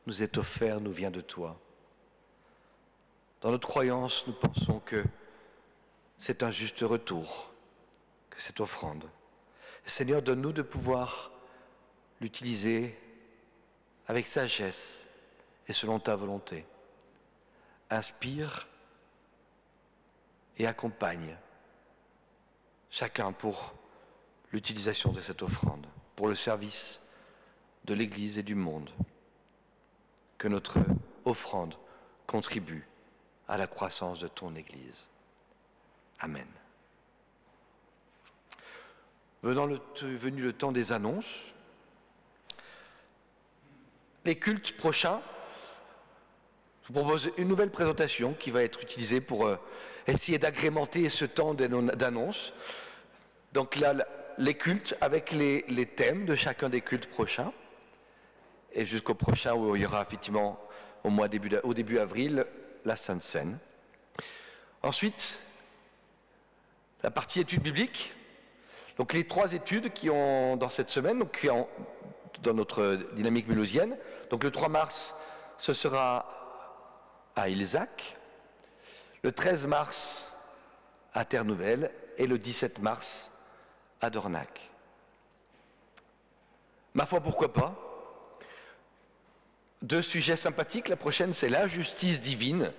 nous est offert nous vient de toi. Dans notre croyance, nous pensons que c'est un juste retour, que cette offrande. Seigneur, donne-nous de pouvoir l'utiliser avec sagesse et selon ta volonté. Inspire et accompagne chacun pour l'utilisation de cette offrande, pour le service de l'Église et du monde. Que notre offrande contribue à la croissance de ton Église. Amen. Venu le temps des annonces, les cultes prochains, je vous propose une nouvelle présentation qui va être utilisée pour essayer d'agrémenter ce temps d'annonce. Donc là, les cultes avec les thèmes de chacun des cultes prochains. Et jusqu'au prochain où il y aura effectivement au début avril la Sainte Seine. Ensuite, la partie études bibliques. Donc les 3 études qui ont dans cette semaine, donc qui ont dans notre dynamique mulhousienne. Donc le 3 mars, ce sera à Ilzac. Le 13 mars à Terre-Nouvelle et le 17 mars à Dornac. Ma foi, pourquoi pas? 2 sujets sympathiques. La prochaine, c'est l'injustice divine.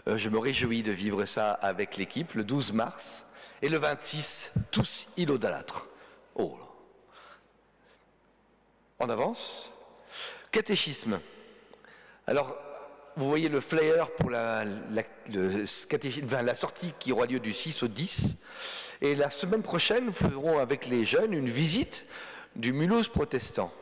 Je me réjouis de vivre ça avec l'équipe, le 12 mars. Et le 26, tous idolâtres. Oh là. On avance. Catéchisme. Alors, vous voyez le flyer pour la sortie qui aura lieu du 6 au 10. Et la semaine prochaine, nous ferons avec les jeunes une visite du Mulhouse protestant.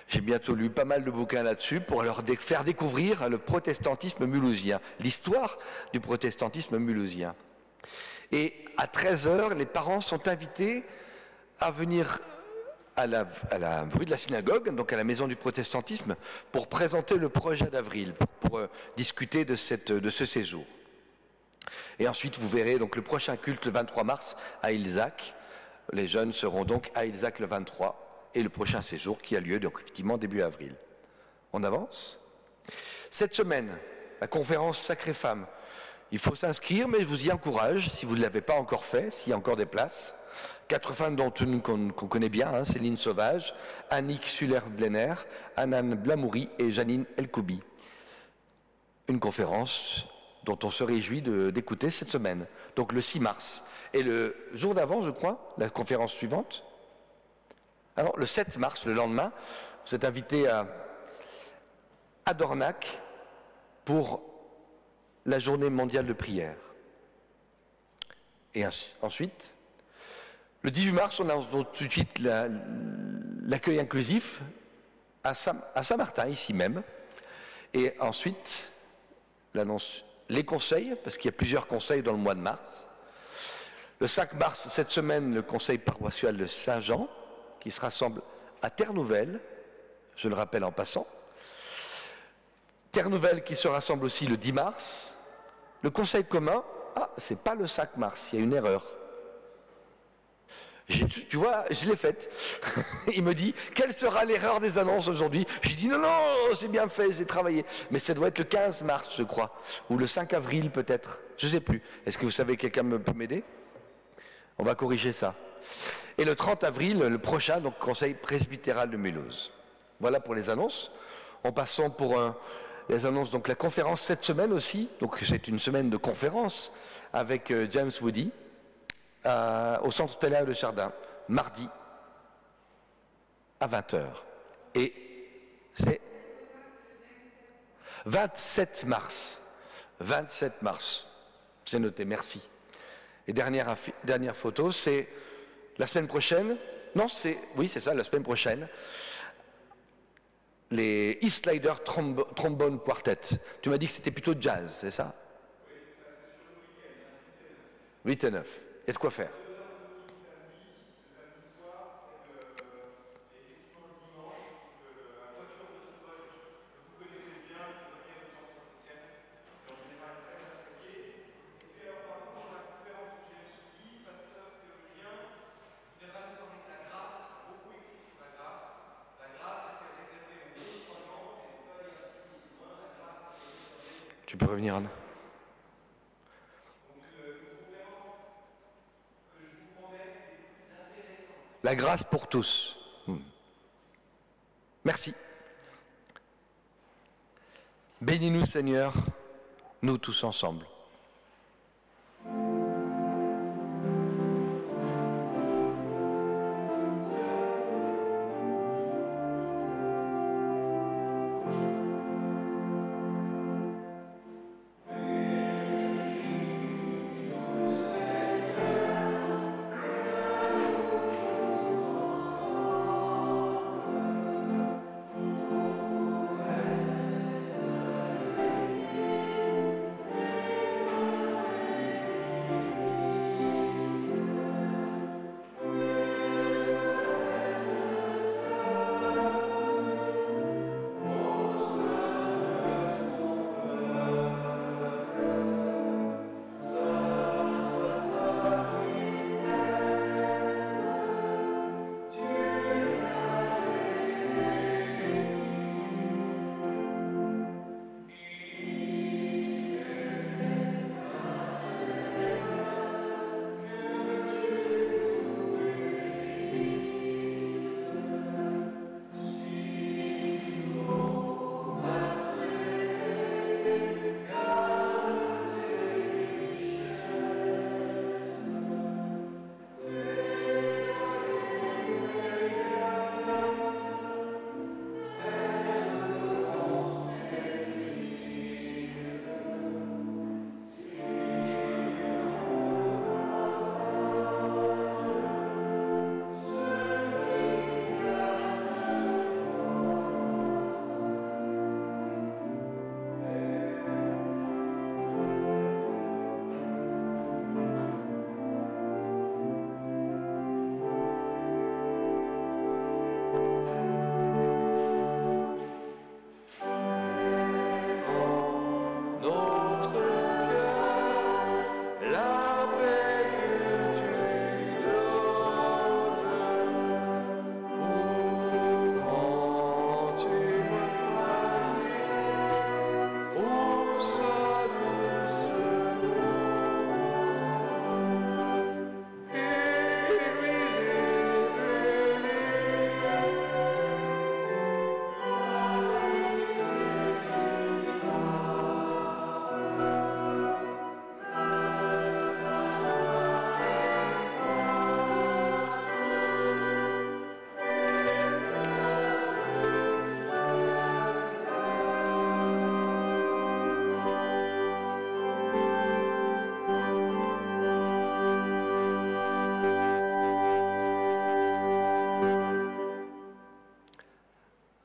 J'ai bientôt lu pas mal de bouquins là-dessus pour leur faire découvrir le protestantisme mulhousien, l'histoire du protestantisme mulhousien. Et à 13h, les parents sont invités à venir à la rue de la synagogue, donc à la maison du protestantisme, pour présenter le projet d'avril, pour discuter de ce séjour. Et ensuite, vous verrez donc le prochain culte le 23 mars à Ilzac. Les jeunes seront donc à Ilzac le 23 et le prochain séjour qui a lieu donc effectivement début avril. On avance. Cette semaine, la conférence Sacrée Femme. Il faut s'inscrire, mais je vous y encourage, si vous ne l'avez pas encore fait, s'il y a encore des places. 4 femmes dont une qu'on connaît bien, Céline Sauvage, Annick Suller-Blenner, Anan Blamoury et Janine Elkoubi. Une conférence dont on se réjouit d'écouter cette semaine, donc le 6 mars. Et le jour d'avant, je crois, la conférence suivante, alors le 7 mars, le lendemain, vous êtes invité à Dornac pour la journée mondiale de prière. Et ensuite, le 18 mars, on annonce tout de suite l'accueil inclusif à Saint-Martin, ici même. Et ensuite, les conseils, parce qu'il y a plusieurs conseils dans le mois de mars. Le 5 mars, cette semaine, le conseil paroissial de Saint-Jean, qui se rassemble à Terre-Nouvelle, je le rappelle en passant. Terre-Nouvelle qui se rassemble aussi le 10 mars. Le conseil commun, c'est pas le 5 mars, il y a une erreur. Tu vois, je l'ai faite. Il me dit, quelle sera l'erreur des annonces aujourd'hui? J'ai dit, non, c'est bien fait, j'ai travaillé. Mais ça doit être le 15 mars, je crois. Ou le 5 avril, peut-être. Je ne sais plus. Est-ce que vous savez, quelqu'un peut m'aider? On va corriger ça. Et le 30 avril, le prochain, donc conseil presbytéral de Mulhouse. Voilà pour les annonces. En passant pour les annonces, donc la conférence cette semaine aussi. Donc c'est une semaine de conférence avec James Woody. Au centre Téléa de Chardin, mardi à 20h. Et c'est 27 mars. 27 mars. C'est noté, merci. Et dernière photo, c'est la semaine prochaine. Non, oui, c'est ça, la semaine prochaine. Les East Slider Trombone Quartet. Tu m'as dit que c'était plutôt jazz, c'est ça? Oui, c'est ça, c'est sur le week-end. 8 et 9. Il y a de quoi faire. Tu peux revenir, Anne. La grâce pour tous. Merci. Bénis-nous, Seigneur, nous tous ensemble.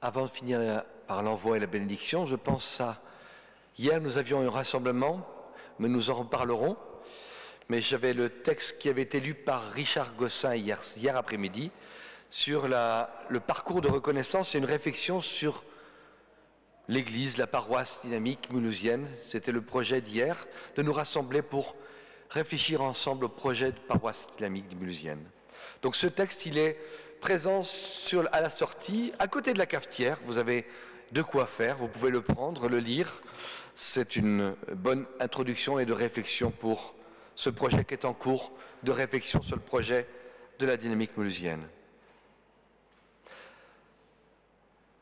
avant de finir par l'envoi et la bénédiction, je pense à... Hier, nous avions un rassemblement, mais nous en reparlerons. Mais j'avais le texte qui avait été lu par Richard Gossin hier après-midi sur le parcours de reconnaissance et une réflexion sur l'Église, la paroisse dynamique mulhousienne. C'était le projet d'hier, de nous rassembler pour réfléchir ensemble au projet de paroisse dynamique mulhousienne. Donc ce texte, il est présent à la sortie, à côté de la cafetière. Vous avez de quoi faire, vous pouvez le prendre, le lire. C'est une bonne introduction et de réflexion pour ce projet qui est en cours, de réflexion sur le projet de la dynamique mulhousienne.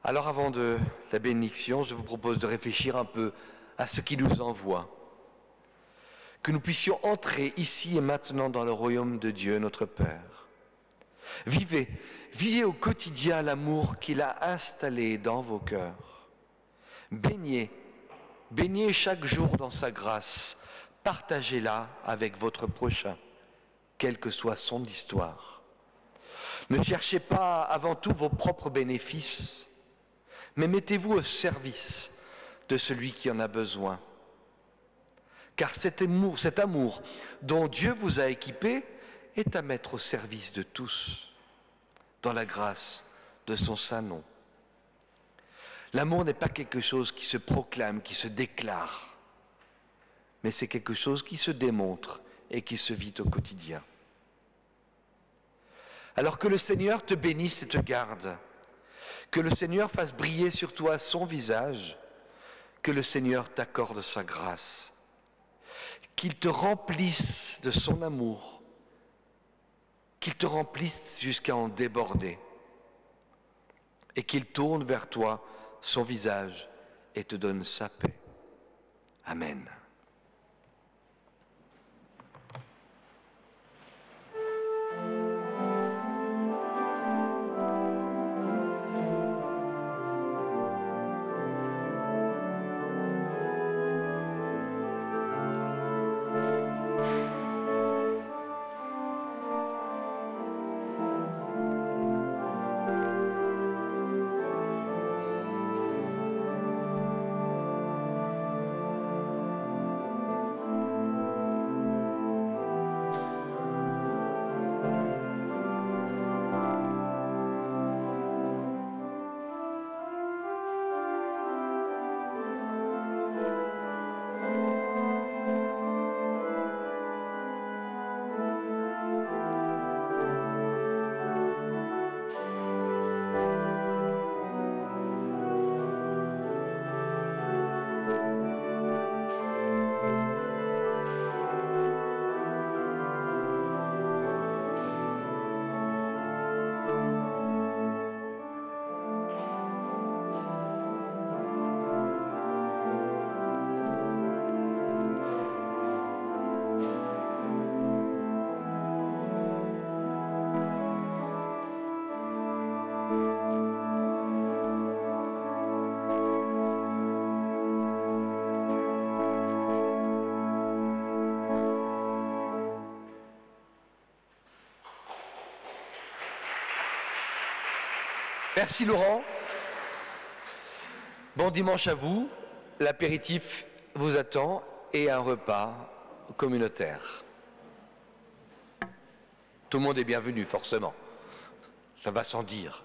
Alors avant de la bénédiction, je vous propose de réfléchir un peu à ce qui nous envoie. Que nous puissions entrer ici et maintenant dans le royaume de Dieu, notre Père. Vivez au quotidien l'amour qu'il a installé dans vos cœurs. Baignez chaque jour dans sa grâce. Partagez-la avec votre prochain, quelle que soit son histoire. Ne cherchez pas avant tout vos propres bénéfices, mais mettez-vous au service de celui qui en a besoin. Car cet amour dont Dieu vous a équipé est à mettre au service de tous, dans la grâce de son saint nom. L'amour n'est pas quelque chose qui se proclame, qui se déclare, mais c'est quelque chose qui se démontre et qui se vit au quotidien. Alors que le Seigneur te bénisse et te garde, que le Seigneur fasse briller sur toi son visage, que le Seigneur t'accorde sa grâce, qu'il te remplisse de son amour, qu'il te remplisse jusqu'à en déborder, et qu'il tourne vers toi son visage et te donne sa paix. Amen. Merci Laurent. Bon dimanche à vous. L'apéritif vous attend et un repas communautaire. Tout le monde est bienvenu, forcément. Ça va sans dire.